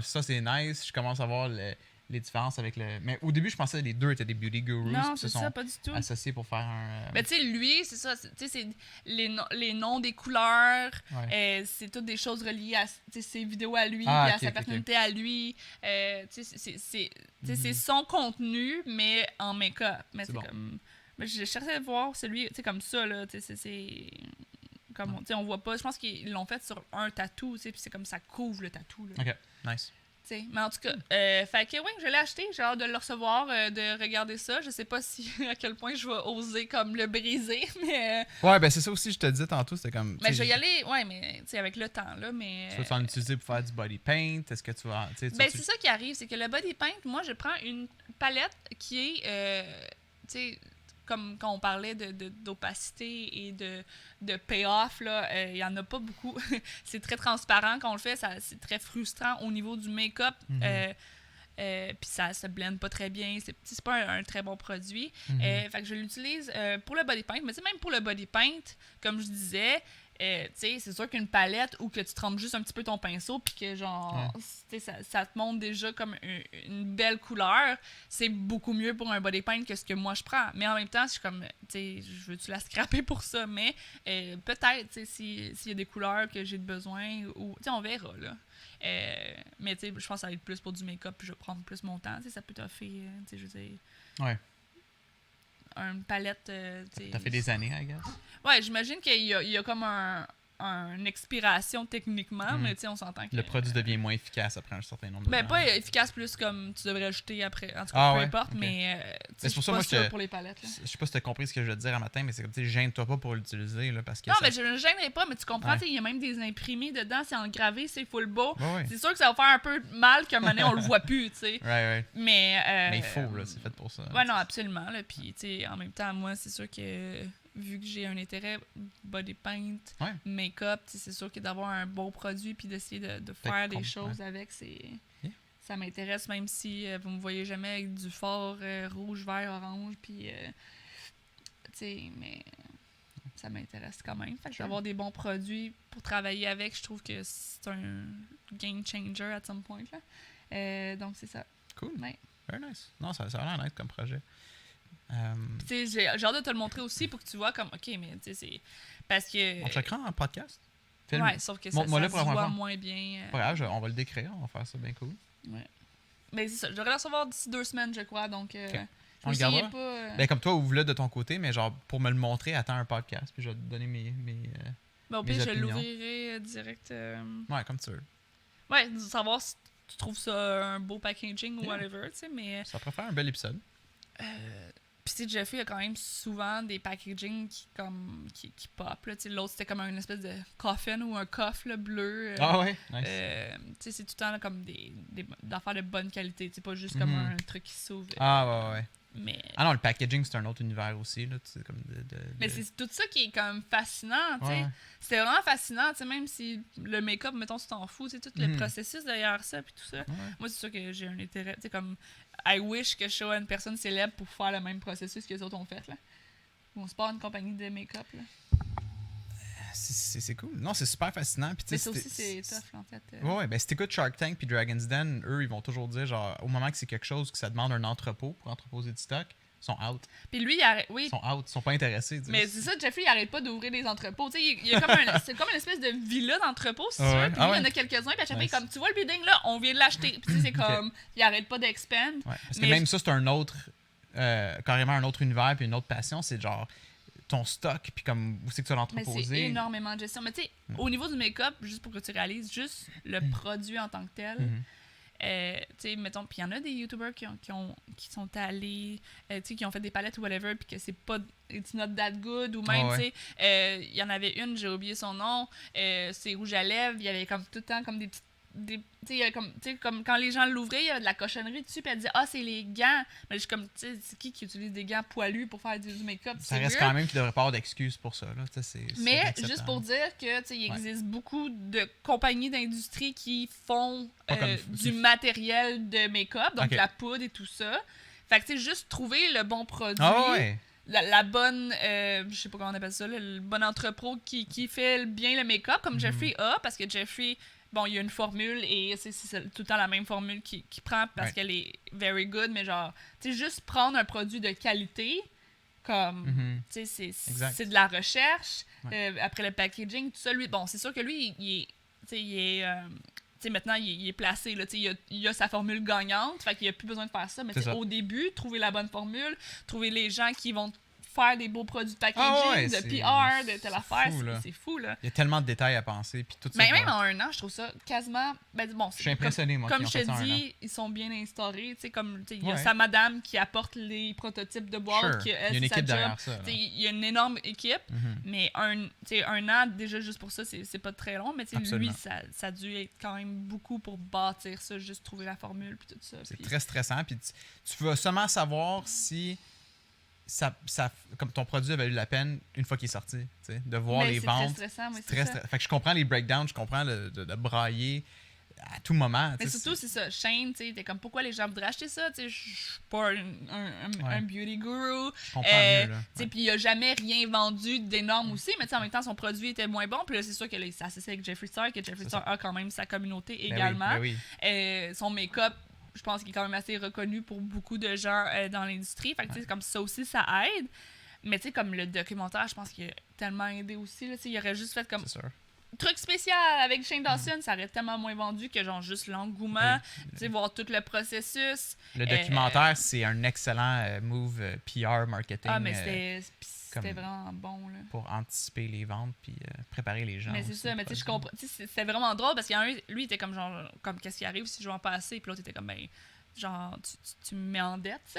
ça c'est nice, je commence à voir les différences avec le... Mais au début, je pensais que les deux étaient des beauty gurus Non, puis se c'est ça, sont pas du tout. associés pour faire un... Mais tu sais, lui, c'est ça. Tu sais, c'est les noms des couleurs. Ouais. C'est toutes des choses reliées à ses vidéos à lui, Ah, puis à ok, sa ok, personnalité à lui. Tu sais, c'est son contenu, mais en make-up. Mais C'est c'est bon. comme. Mais je cherchais à voir celui, tu sais, comme ça, là. Tu sais, c'est. Comme, tu sais, on voit pas. Je pense qu'ils l'ont fait sur un tatou, tu sais, puis c'est comme ça couvre le tatou, là. Ok, nice. T'sais, mais en tout cas, fait que oui, je l'ai acheté, j'ai hâte de le recevoir, de regarder ça. Je sais pas si à quel point je vais oser comme le briser, mais. Ouais, ben c'est ça aussi, je te disais tantôt, c'était comme... Mais je vais y aller, ouais, mais tu sais, avec le temps, là, mais. Tu vas t'en utiliser pour faire du body paint? Est-ce que tu vas... Ben, c'est ça qui arrive, c'est que le body paint, moi, je prends une palette qui est, tu sais, comme quand on parlait d'opacité et de payoff, là, il y en a pas beaucoup. C'est très transparent quand on le fait, c'est très frustrant au niveau du make-up. Puis ça se blende pas très bien, c'est pas un très bon produit. Fait que je l'utilise pour le body paint, mais tu sais, même pour le body paint, comme je disais, tu sais, c'est sûr qu'une palette où que tu trempes juste un petit peu ton pinceau puis que genre, tu sais, ça te montre déjà comme une belle couleur, c'est beaucoup mieux pour un body paint que ce que moi je prends. Mais en même temps, je suis comme, tu sais, je veux-tu la scraper pour ça, mais peut-être, tu sais, s'il y a des couleurs que j'ai besoin, ou, tu sais, on verra, là. Mais tu sais, je pense que ça va être plus pour du make-up, puis je vais prendre plus mon temps. Tu sais, ça peut t'offrir, tu sais, je veux dire, Ouais. une palette. Tu sais, T'as fait des années, I guess. Ouais, j'imagine qu'il y a comme une expiration techniquement, mais tu sais, on s'entend que. Le produit devient moins efficace après un certain nombre de Ben, temps. pas efficace plus comme tu devrais jeter après. En tout cas, Ah peu ouais? importe, Ok. mais. C'est pour ça, moi, moi, je suis pas je- pour les palettes. Là. Je sais pas si t'as compris ce que je veux te dire un matin, mais c'est comme, tu sais, gêne-toi pas pour l'utiliser, là, parce que Non, ça... mais je ne gênerai pas, mais tu comprends, Ouais. tu sais, il y a même des imprimés dedans, c'est engravé, c'est full beau. Ouais, ouais. C'est sûr que ça va faire un peu mal qu'à un moment donné, on le voit plus, tu sais. Right. Mais. Mais il faut, là, c'est fait pour ça. Ouais, non, absolument. Là. Puis, tu sais, en même temps, moi, c'est sûr que vu que j'ai un intérêt body paint, Ouais. make-up, tu sais, c'est sûr que d'avoir un beau produit puis d'essayer de faire des choses avec, c'est. Yeah. Ça m'intéresse, même si vous me voyez jamais avec du fort rouge, vert, orange, puis. Tu sais, mais. Ça m'intéresse quand même. Fait que d'avoir des bons produits pour travailler avec, je trouve que c'est un game changer at some point. Là. Donc, c'est ça. Cool. Ouais. Very nice. Non, ça a l'air honnête comme projet. Tu sais, j'ai hâte de te le montrer aussi pour que tu vois comme, OK, mais tu sais, c'est... Parce que... On checkera en podcast. Fais-le. Ouais, sauf que ça, Montre-moi ça le se pour la première voit fois. moins bien. Pas grave, on va le décrire, on va faire ça bien cool. Ouais. Mais c'est ça, je devrais le recevoir d'ici 2 semaines, je crois, donc... On je le me souviens gardera? pas... Ben, comme toi, ouvre-le de ton côté, mais genre, pour me le montrer, attends un podcast, puis je vais te donner mes Ben, au mes pire, je opinions. l'ouvrirai direct... Ouais, comme tu veux. Ouais, de savoir si tu trouves ça un beau packaging ou whatever, tu sais, mais... Ça pourrait faire un bel épisode. Puis tu sais, Jeffree a quand même souvent des packaging qui pop, là. Tu sais, l'autre, c'était comme une espèce de coffin ou un coffre, là, bleu. Ah ouais? Nice. Tu sais, c'est tout le temps là, comme des affaires de bonne qualité, tu sais, pas juste comme un truc qui s'ouvre. Ah ouais. Mais... Ah non, le packaging, c'est un autre univers aussi, là, tu sais, comme Mais c'est tout ça qui est comme fascinant, tu sais. Ouais. C'était vraiment fascinant, tu sais, même si le make-up, mettons, tu t'en fous, tu sais, tout le processus derrière ça, puis tout ça. Ouais. Moi, c'est sûr que j'ai un intérêt, tu sais, comme, I wish que je sois une personne célèbre pour faire le même processus que les autres ont fait, là. On se part une compagnie de make-up, là. C'est cool. Non, c'est super fascinant. Puis, Mais ça aussi, c'est tough, là, en fait. Ouais, ben si t'écoutes Shark Tank puis Dragon's Den, eux, ils vont toujours dire, genre, au moment que c'est quelque chose que ça demande un entrepôt pour entreposer du stock, ils sont out. Puis lui, oui. Ils sont out, ils sont pas intéressés. Mais c'est ça, Jeffree, il arrête pas d'ouvrir des entrepôts. Tu sais, il y a comme c'est comme une espèce de villa d'entrepôts, si tu veux. Puis lui, il y en a quelques-uns. Puis à chaque fois, comme tu vois le building là, on vient de l'acheter. Puis tu sais, c'est comme, il arrête pas d'expand. Ouais, parce que même ça, c'est un autre, carrément un autre univers puis une autre passion. C'est genre ton stock, puis comme où c'est que tu vas l'entreposer. Mais c'est énormément de gestion. Mais tu sais, au niveau du make-up, juste pour que tu réalises, juste le produit en tant que tel. Tu sais, mettons, puis il y en a des YouTubers qui sont allés, tu sais, qui ont fait des palettes ou whatever, puis que c'est pas, it's not that good, ou même, tu sais, il y en avait une, j'ai oublié son nom, c'est rouge à lèvres, il y avait comme tout le temps comme des petites, tu sais, comme quand les gens l'ouvraient, il y avait de la cochonnerie dessus, puis elle disait, ah, c'est les gants. Mais je suis comme, tu sais, c'est qui utilise des gants poilus pour faire du make-up? Ça reste quand même qu'il devrait pas avoir d'excuses pour ça, là. Mais juste pour dire que, tu sais, il existe beaucoup de compagnies d'industrie qui font du matériel de make-up, donc la poudre et tout ça. Fait que, tu sais, juste trouver le bon produit. Ah ouais! La bonne, je sais pas comment on appelle ça, le bon entrepôt qui fait bien le make-up, comme Jeffree a, parce que Jeffree, bon, il y a une formule et c'est tout le temps la même formule qu'il prend parce qu'elle est very good, mais genre, tu sais, juste prendre un produit de qualité, comme, tu sais, c'est de la recherche, après le packaging, tout ça, lui, bon, c'est sûr que lui, tu sais, maintenant, il est placé, là, tu sais, il a sa formule gagnante, fait qu'il n'y a plus besoin de faire ça, mais au début, trouver la bonne formule, trouver les gens qui vont faire des beaux produits de packaging, de PR, de telle affaire, c'est fou, là. Il y a tellement de détails à penser, puis tout ça. Mais même en un an, je trouve ça quasiment... Ben, bon, je suis impressionné, moi, comme je te dis, ils sont bien instaurés, tu sais, comme, il y a Ouais. sa madame qui apporte les prototypes de boîtes, Il y a une équipe derrière ça. Il y a une énorme équipe, mais un an, déjà, juste pour ça, c'est pas très long, mais lui, ça a dû être quand même beaucoup pour bâtir ça, juste trouver la formule, puis tout ça. C'est très stressant, puis tu vas seulement savoir si... Ça, comme ton produit a valu la peine une fois qu'il est sorti, tu sais, de voir les ventes. C'est très stressant, oui, c'est ça. Fait que je comprends les breakdowns, je comprends de brailler à tout moment. Mais surtout, c'est ça. Shane, tu sais, t'es comme, pourquoi les gens voudraient acheter ça? Tu sais, je suis pas un beauty guru. Je comprends mieux, là. Tu sais, puis il a jamais rien vendu d'énorme aussi, mais tu sais, en même temps, son produit était moins bon. Puis là, c'est sûr que là, il s'est associé avec Jeffree Star, que Jeffree Star a quand même sa communauté également. Ben oui. Son make-up, je pense qu'il est quand même assez reconnu pour beaucoup de gens dans l'industrie. Fait que, tu sais, comme ça aussi, ça aide. Mais, tu sais, comme le documentaire, je pense qu'il a tellement aidé aussi. Là, tu sais, il aurait juste fait comme truc spécial avec Shane Dawson, ça aurait tellement moins vendu que, genre, juste l'engouement, tu sais, voir tout le processus. Le documentaire, c'est un excellent move PR marketing. Ah, mais c'était vraiment bon, là. Pour anticiper les ventes puis préparer les gens. Mais c'est ça, mais tu sais, je comprends. Tu sais, c'était vraiment drôle parce qu'il y en a un, lui, il était comme genre, comme qu'est-ce qui arrive si je vends pas assez, puis l'autre était comme, ben, genre, tu me mets en dette,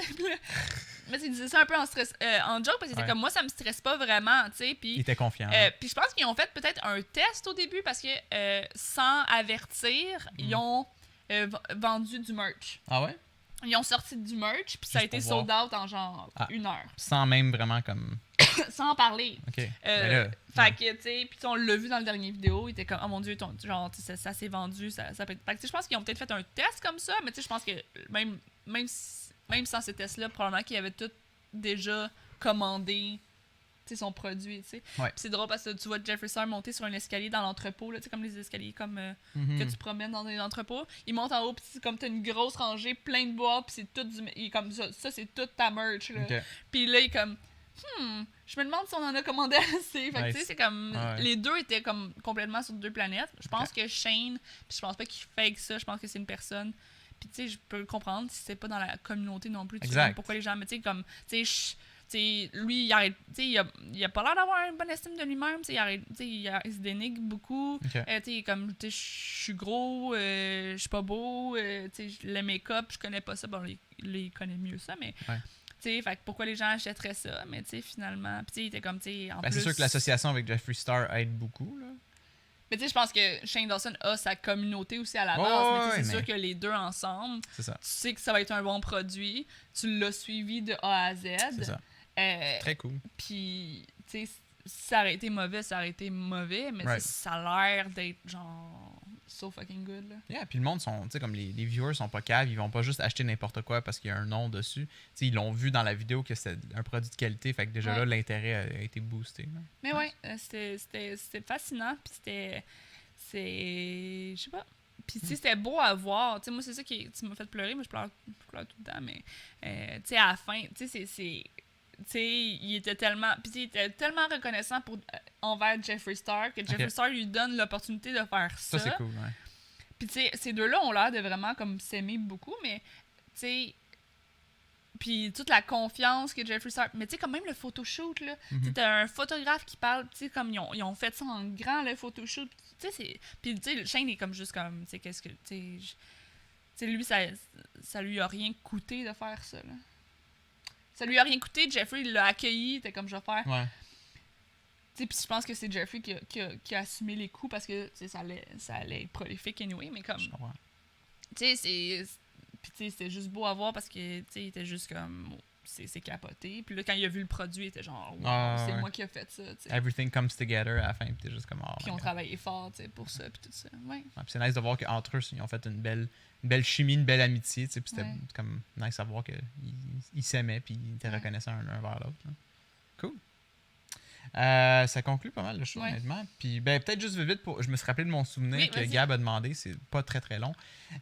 mais il disait ça un peu en stress, en joke, parce qu'il était comme, moi, ça me stresse pas vraiment, tu sais, puis... Il était confiant. Puis je pense qu'ils ont fait peut-être un test au début parce que, sans avertir, ils ont vendu du merch. Ah ouais? Ils ont sorti du merch, puis ça a été sold out en genre 1 heure. Sans même vraiment comme... Sans en parler. OK. Fait que, tu sais, puis on l'a vu dans le dernier vidéo, il était comme, oh mon Dieu, genre, ça s'est vendu, ça peut être... Fait que, je pense qu'ils ont peut-être fait un test comme ça, mais tu sais, je pense que même sans ce test-là, probablement qu'ils avaient tout déjà commandé, tu sais, son produit, tu sais. Ouais. Puis c'est drôle parce que tu vois Jeffree Star monter sur un escalier dans l'entrepôt, là, tu sais, comme les escaliers que tu promènes dans des entrepôts. Il monte en haut, puis c'est comme t'as une grosse rangée, plein de boîtes, puis c'est tout il est comme ça c'est toute ta merch, là. Okay. Puis là, il est comme... je me demande si on en a commandé assez. Fait que, tu sais, c'est comme... Les deux étaient comme complètement sur 2 planètes. Je pense que Shane, puis je pense pas qu'il fake ça, je pense que c'est une personne. Puis, tu sais, je peux le comprendre si c'est pas dans la communauté non plus. Tu sais, pourquoi les gens... Mais tu sais, comme... Tu sais, lui, il a pas l'air d'avoir une bonne estime de lui-même. Il se dénigre beaucoup. Ok. Il est comme, je suis gros, je suis pas beau, le make-up, je connais pas ça. Bon, il connaît mieux ça, mais. Ouais. Fait que pourquoi les gens achèteraient ça? Mais finalement. Puis il était comme, en plus. C'est sûr que l'association avec Jeffree Star aide beaucoup, là. Mais je pense que Shane Dawson a sa communauté aussi à la base. Oh, mais c'est sûr que les deux ensemble, c'est ça. tu sais que ça va être un bon produit. Tu l'as suivi de A à Z. C'est ça. Très cool. Puis, tu sais, si ça aurait été mauvais, ça aurait été mauvais. Mais Right. ça a l'air d'être genre so fucking good, là. Yeah, puis le monde sont, tu sais, comme les viewers sont pas caves, ils vont pas juste acheter n'importe quoi parce qu'il y a un nom dessus. Tu sais, ils l'ont vu dans la vidéo que c'était un produit de qualité, fait que déjà là, l'intérêt a été boosté. Là. Mais ouais, c'était fascinant, puis je sais pas. Puis tu sais, c'était beau à voir. Tu sais, moi, c'est ça qui m'a fait pleurer, mais je pleure tout le temps, mais tu sais, à la fin, tu sais, tu sais, il était tellement reconnaissant envers Jeffree Star que Jeffree Star lui donne l'opportunité de faire ça. Ça, c'est cool, ouais. Puis tu sais, ces deux-là ont l'air de vraiment comme s'aimer beaucoup, mais tu sais, puis toute la confiance que Jeffree Star... Mais tu sais, comme même le photoshoot, là, tu sais, t'as un photographe qui parle, tu sais, comme ils ont fait ça en grand, le photoshoot, tu sais, c'est... Puis tu sais, le Shane est comme juste comme, tu sais, qu'est-ce que... Tu sais, lui, ça lui a rien coûté de faire ça, là. Ça lui a rien coûté, Jeffree il l'a accueilli, il était comme je vais faire. Ouais. Tu sais, puis je pense que c'est Jeffree qui a assumé les coûts parce que, tu sais, ça allait être prolifique anyway, mais comme... Je comprends. Tu sais, puis tu sais, c'était juste beau à voir parce que, tu sais, il était juste comme... C'est capoté. Puis là, quand il a vu le produit, il était genre, wow, c'est moi qui ai fait ça, tu sais. Everything comes together à la fin, puis t'es juste comme, oh, Puis ils ont travaillé fort, tu sais, pour ça, puis tout ça. Ouais. Ouais, puis c'est nice de voir qu'entre eux, ils ont fait une belle chimie, une belle amitié, tu sais, puis c'était Ouais. comme nice à voir qu'ils s'aimaient, puis ils étaient Ouais. reconnaissants un vers l'autre. Là. Cool. Ça conclut pas mal le show, Ouais. honnêtement. Puis peut-être juste vite, je me suis rappelé de mon souvenir Oui, que vas-y. Gab a demandé, c'est pas très très long.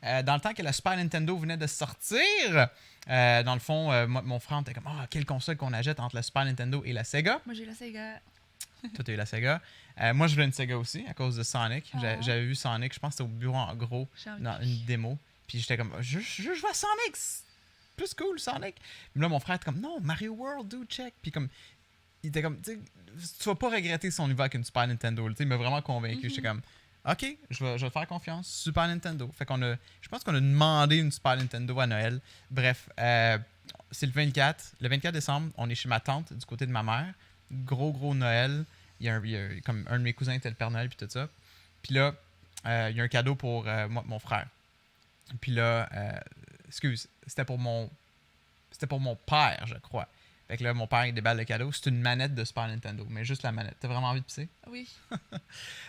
Dans le temps que la Super Nintendo venait de sortir, dans le fond, mon frère était comme, quelle console qu'on achète entre la Super Nintendo et la Sega. Moi, j'ai la Sega. Toi, t'as eu la Sega. Moi, je voulais une Sega aussi à cause de Sonic. J'avais vu Sonic, je pense que c'était au bureau en gros, dans une démo. Puis j'étais comme, je vois Sonic, c'est plus cool Sonic. Mais là, mon frère était comme, non, Mario World, do check. Puis comme, il était comme, tu sais, tu vas pas regretter son hiver avec une Super Nintendo. Il m'a vraiment convaincu. J'étais comme, ok, je vais te faire confiance. Super Nintendo. Fait qu'on je pense qu'on a demandé une Super Nintendo à Noël. Bref, c'est le 24. Le 24 décembre, on est chez ma tante du côté de ma mère. Gros Noël. Il y a comme un de mes cousins était le Père Noël puis tout ça. Puis là, il y a un cadeau pour moi, mon frère. Puis là, c'était pour mon père, je crois. Fait que là, mon père, il déballe le cadeau. C'est une manette de Super Nintendo, mais juste la manette. T'as vraiment envie de pisser? Oui.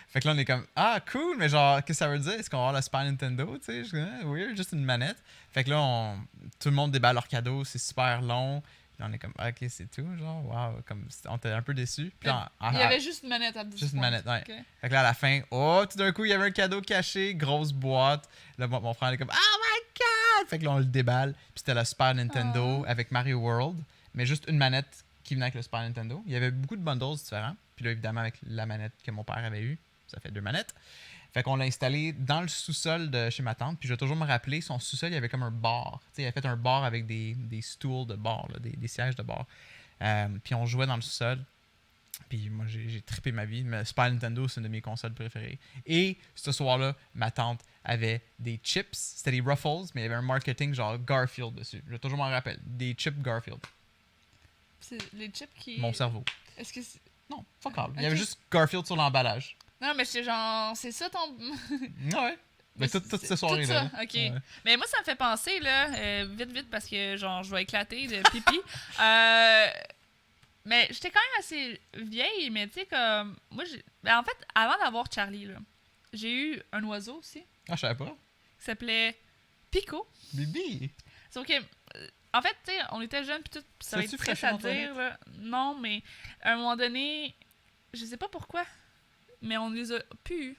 Fait que là, on est comme, cool, mais genre, qu'est-ce que ça veut dire? Est-ce qu'on va avoir la Super Nintendo? Tu sais, je dis, weird, juste une manette. Fait que là, tout le monde déballe leur cadeau, c'est super long. Puis là, on est comme, ok, c'est tout, genre, wow, comme, on était un peu déçus. Puis Il y avait juste une manette à 10 juste une manette, ouais. Okay. Fait que là, à la fin, tout d'un coup, il y avait un cadeau caché, grosse boîte. Là, mon frère est comme, oh my god! Fait que là, on le déballe. Puis c'était la Super Nintendo avec Mario World, mais juste une manette qui venait avec le Super Nintendo. Il y avait beaucoup de bundles différents. Puis là, évidemment, avec la manette que mon père avait eue, ça fait 2 manettes. Fait qu'on l'a installé dans le sous-sol de chez ma tante. Puis je vais toujours me rappeler, son sous-sol, il y avait comme un bar. Tu sais, il avait fait un bar avec des stools de bar, là, des sièges de bar. Puis on jouait dans le sous-sol. Puis moi, j'ai trippé ma vie. Mais Super Nintendo, c'est une de mes consoles préférées. Et ce soir-là, ma tante avait des chips. C'était des Ruffles, mais il y avait un marketing genre Garfield dessus. Je vais toujours m'en rappeler. Des chips Garfield. C'est les chips qui... Mon cerveau. Est-ce que c'est... Non, fuck all. Il y Ok. avait juste Garfield sur l'emballage. Non, mais c'est genre... C'est ça ton... Ouais. Mais toute cette soirée-là. Tout ça, ok. Ouais. Mais moi, ça me fait penser, là, vite, parce que, genre, je vais éclater de pipi. Mais j'étais quand même assez vieille, mais tu sais, comme... Moi, en fait, avant d'avoir Charlie, là, j'ai eu un oiseau aussi, Je savais pas. qui s'appelait Pico. Bibi. Sauf que... En fait, tu sais, on était jeunes, puis tout, puis ça va C'est-tu être triste fraîché à dans ton dire, là. Non, mais à un moment donné, je sais pas pourquoi, mais on les a pu.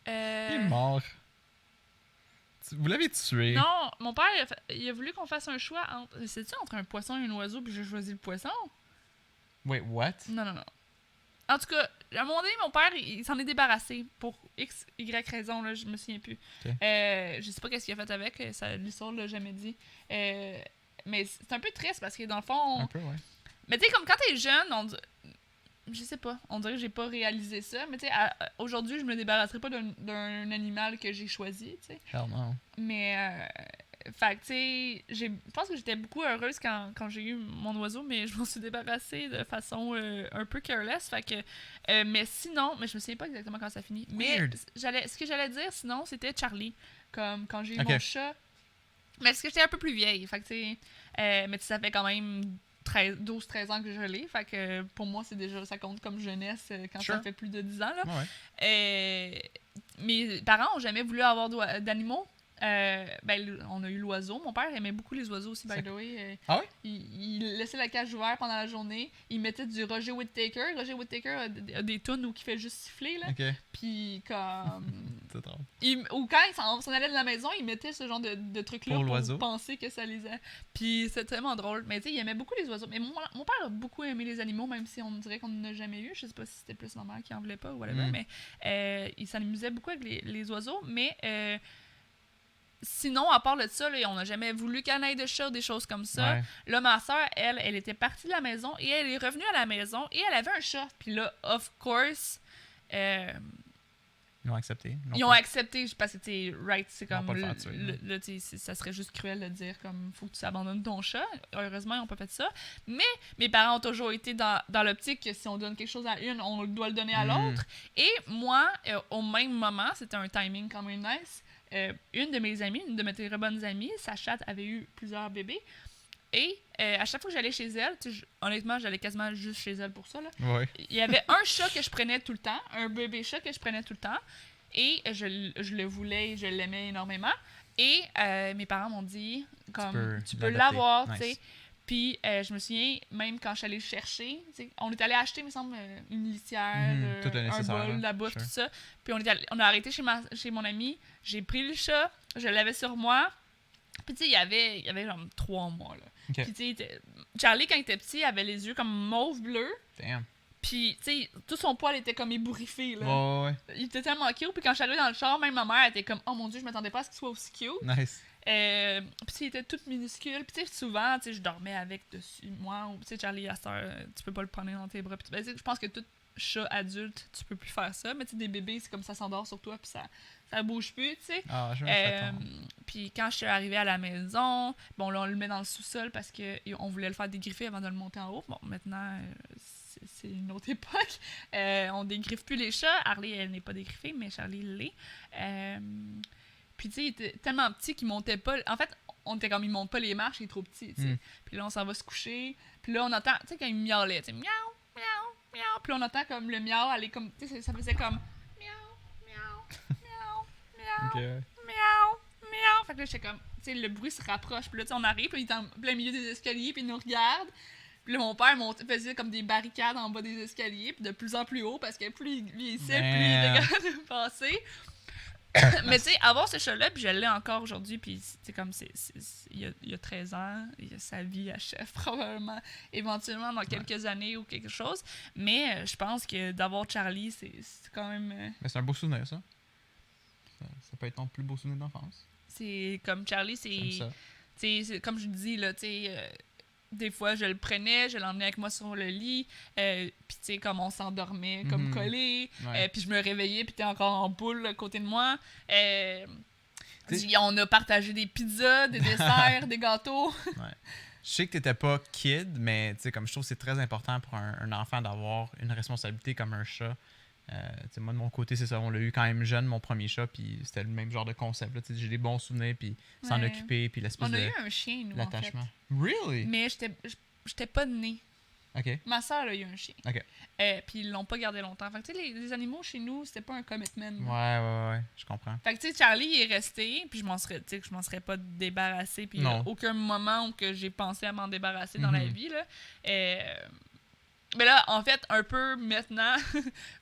Il est mort. Vous l'avez tué. Non, mon père, il a voulu qu'on fasse un choix entre... C'est-tu entre un poisson et un oiseau, puis j'ai choisi le poisson? Wait, what? Non. En tout cas, à un moment donné, mon père, il s'en est débarrassé pour X, Y raison, là, je me souviens plus. Ok. Je sais pas qu'est-ce qu'il a fait avec, l'histoire l'a jamais dit. mais c'est un peu triste parce que dans le fond... Un peu, ouais. Mais tu sais, comme quand t'es jeune, je sais pas, on dirait que j'ai pas réalisé ça. Mais tu sais, aujourd'hui, je me débarrasserai pas d'un animal que j'ai choisi, tu sais. Hell no. Mais, fait que tu sais, je pense que j'étais beaucoup heureuse quand j'ai eu mon oiseau, mais je m'en suis débarrassée de façon un peu careless. Fait que, mais sinon, mais je me souviens pas exactement quand ça finit. Mais Weird. ce que j'allais dire sinon, c'était Charlie. Comme quand j'ai eu Ok. mon chat. Mais parce que j'étais un peu plus vieille. Fait que tu sais, mais ça fait quand même 12-13 ans que je l'ai. Fait que pour moi, c'est déjà, ça compte comme jeunesse quand Sure. ça fait plus de 10 ans. Là. Ouais. Mes parents ont jamais voulu avoir d'animaux. Ben, on a eu l'oiseau. Mon père aimait beaucoup les oiseaux aussi, by the way. Ah ouais? Il laissait la cage ouverte pendant la journée. Il mettait du Roger Whittaker. Roger Whittaker a des tunes où il fait juste siffler. Là. Ok. Puis comme... C'est drôle. ou quand il s'en allait de la maison, il mettait ce genre de truc-là Pour l'oiseau. penser que ça les a. Puis c'est tellement drôle. Mais tu sais, il aimait beaucoup les oiseaux. Mais mon père a beaucoup aimé les animaux, même si on dirait qu'on n'en a jamais eu. Je sais pas si c'était plus normal qu'il en voulait pas ou whatever. Mais il s'amusait beaucoup avec les oiseaux. Mais sinon, à part de ça, là, on n'a jamais voulu qu'il y en ait de chat ou des choses comme ça. Ouais. Là, ma soeur, elle était partie de la maison et elle est revenue à la maison et elle avait un chat. Puis là, of course... Ils l'ont accepté. Ils ont accepté parce que, tu sais, right, c'est Ils vont comme. pas le faire tuer, Là, tu sais, ça serait juste cruel de dire, comme, faut que tu abandonnes ton chat. Heureusement, ils n'ont pas fait ça. Mais mes parents ont toujours été dans l'optique que si on donne quelque chose à une, on doit le donner à l'autre. Et moi, au même moment, c'était un timing quand même nice. Une de mes amies, une de mes très bonnes amies, sa chatte avait eu plusieurs bébés. Et à chaque fois que j'allais chez elle, honnêtement, j'allais quasiment juste chez elle pour ça. Là. Ouais. Il y avait un chat que je prenais tout le temps, un bébé chat que je prenais tout le temps. Et je le voulais et je l'aimais énormément. Et mes parents m'ont dit, comme, tu peux l'avoir, tu sais. Nice. Puis je me souviens, même quand je suis allée le chercher, on est allé acheter, il me semble, une litière, Tout le un nécessaire, bol, là. la bouffe, Sure. tout ça. Puis on a arrêté chez mon ami, j'ai pris le chat, je l'avais sur moi. Puis tu sais, il y avait genre 3 mois, là. Ok. Puis tu sais, Charlie, quand il était petit, il avait les yeux comme mauve-bleu. Damn. Puis, tu sais, tout son poil était comme ébouriffé, là. Ouais. Il était tellement cute. Puis quand je suis arrivée dans le char, même ma mère était comme « Oh mon Dieu, je m'attendais pas à ce qu'il soit aussi cute. » Nice. Puis il était tout minuscule. Puis tu sais, souvent, tu sais, je dormais avec dessus moi. Ou tu sais, Charlie, à cette heure, tu peux pas le prendre dans tes bras. Puis, je pense que tout chat adulte, tu peux plus faire ça. Mais tu sais, des bébés, c'est comme ça s'endort sur toi. Puis ça bouge plus, tu sais. Ah, je me Puis quand je suis arrivée à la maison, bon là on le met dans le sous-sol parce qu'on voulait le faire dégriffer avant de le monter en haut. Bon, maintenant c'est une autre époque. On dégriffe plus les chats. Harley, elle n'est pas dégriffée, mais Charlie l'est. Puis tu sais, il était tellement petit qu'il montait pas. En fait, on était comme il monte pas les marches, il est trop petit, tu sais. Puis là on s'en va se coucher. Puis là on entend, tu sais quand il miaulait, tu sais, miaou, miaou, miaou. Puis là on entend comme le miaou, aller comme, tu sais, ça faisait comme miaou, miaou, miaou, miaou. Ok. Miaou, miaou. Fait que là, j'étais comme, tu sais, le bruit se rapproche. Puis là, tu sais, on arrive, puis il est en plein milieu des escaliers, puis il nous regarde. Puis là, mon père faisait comme des barricades en bas des escaliers, puis de plus en plus haut, parce que plus il vieillissait, plus il était capable de passer. Mais tu sais, avoir ce chat-là, puis je l'ai encore aujourd'hui, puis c'est comme, il y a 13 ans, il a sa vie achève probablement, éventuellement dans quelques années ou quelque chose. Mais je pense que d'avoir Charlie, c'est quand même... Mais c'est un beau souvenir, ça. Ça peut être ton plus beau souvenir d'enfance. C'est comme Charlie, J'aime ça. c'est comme je dis, là, tu sais, des fois, je le prenais, je l'emmenais avec moi sur le lit, puis tu sais, comme on s'endormait, comme collé, Ouais. puis je me réveillais, puis t'es encore en boule à côté de moi. On a partagé des pizzas, des desserts, des gâteaux. Ouais. Je sais que t'étais pas kid, mais tu sais, comme je trouve que c'est très important pour un enfant d'avoir une responsabilité comme un chat. Moi, de mon côté, c'est ça. On l'a eu quand même jeune, mon premier chat, puis c'était le même genre de concept. Là, j'ai des bons souvenirs, puis s'en Ouais. occuper, puis l'espèce On a de eu un chien, nous, en fait. l'attachement. Really? Mais j'étais pas née. Ok. Ma soeur a eu un chien. Ok. Puis ils l'ont pas gardé longtemps. Fait que tu sais, les animaux chez nous, c'était pas un commitment. Ouais, je comprends. Fait que tu sais, Charlie il est resté, puis je m'en serais pas débarrassée, puis Non. aucun moment où que j'ai pensé à m'en débarrasser dans la vie, là. Mais là, en fait, un peu maintenant,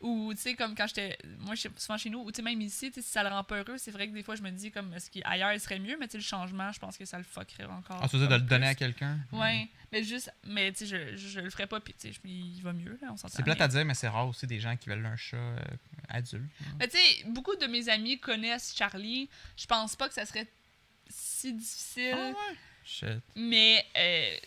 où, tu sais, comme quand moi, je suis souvent chez nous, ou tu sais, même ici, tu sais, si ça le rend pas heureux, c'est vrai que des fois, je me dis, comme, est-ce qu'ailleurs, il serait mieux, mais tu sais, le changement, je pense que ça le fuckerait encore. Ah, tu veux dire de le comme donner plus. à quelqu'un? Ouais, mais tu sais, je le ferais pas, puis tu sais, il va mieux, là, on s'entend. C'est plate à dire, mais c'est rare aussi des gens qui veulent un chat adulte. Mais tu sais, beaucoup de mes amis connaissent Charlie. Je pense pas que ça serait si difficile. Ah ouais? Shit. Mais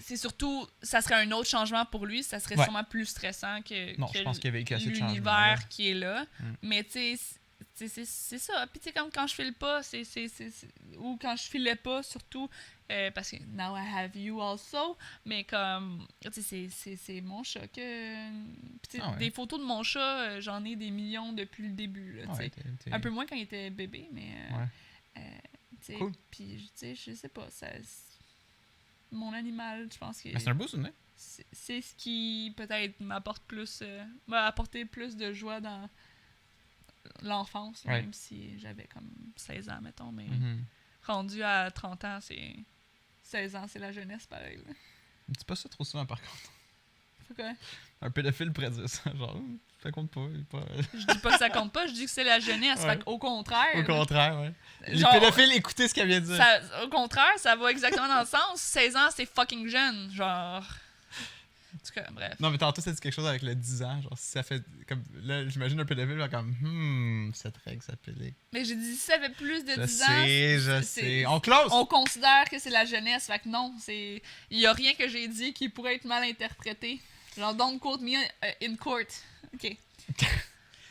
c'est surtout, ça serait un autre changement pour lui. Ça serait Ouais. sûrement plus stressant que, Non, que je pense qu'il y a vécu assez de changements. l'univers qui est là. Mm. Mais tu sais, c'est ça. Puis tu sais, comme quand je file pas, ou quand je filais pas, surtout, parce que now I have you also. Mais comme, tu sais, c'est mon chat que. Puis tu sais, Ah ouais. des photos de mon chat, j'en ai des millions depuis le début. Là, tu sais. Ouais, t'es- Un peu moins quand il était bébé, mais. Ouais. Tu sais, Cool. puis, tu sais, je sais pas, mon animal, je pense que Mais c'est un beau souvenir. c'est ce qui peut-être m'apporte plus, m'a apporté plus de joie dans l'enfance, là, Ouais. même si j'avais comme 16 ans, mettons, mais Mhm. rendu à 30 ans, c'est 16 ans, c'est la jeunesse, pareil. Là. Dis pas ça trop souvent, par contre. Fait que, Un pédophile pourrait dire ça. Genre, ça compte pas. Il est pas... je dis pas que ça compte pas, je dis que c'est la jeunesse. Ouais. Fait qu'au contraire, Au contraire, ouais. Les genre, pédophiles, écoutez ce qu'elle vient de dire. au contraire, ça va exactement dans le sens. 16 ans, c'est fucking jeune. Genre. En tout cas, bref. Non, mais tantôt, ça dit quelque chose avec le 10 ans. Genre, si ça fait. Comme, là, j'imagine un pédophile, genre comme, cette règle s'applique. Mais j'ai dit, si ça fait plus de Je 10 ans. sais. c'est- On close! On considère que c'est la jeunesse. Fait que non, il y a rien que j'ai dit qui pourrait être mal interprété. Genre, don't quote me in court. OK.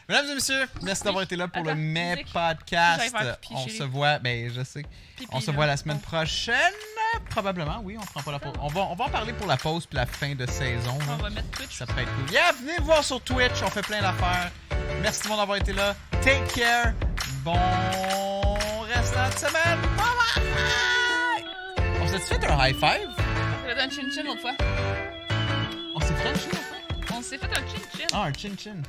Mesdames et messieurs, merci d'avoir été là pour le Attends, Mai musique. Podcast. J'allais faire pipi, On chérie. se voit, ben je sais. Pipi, On se là. voit la semaine Oh. prochaine. Probablement, oui, on prend pas la pause. On va en parler pour la pause puis la fin de saison. On là. va mettre Twitch. Ça pourrait être cool. Yeah, venez me voir sur Twitch, on fait plein d'affaires. Merci tout le monde d'avoir été là. Take care. Bon restant de semaine. Bye bye. On s'est fait un high five? On a fait un chin-chin l'autre fois. On s'est fait un chin, en fait? On s'est fait un chin-chin. Ah, un chin-chin.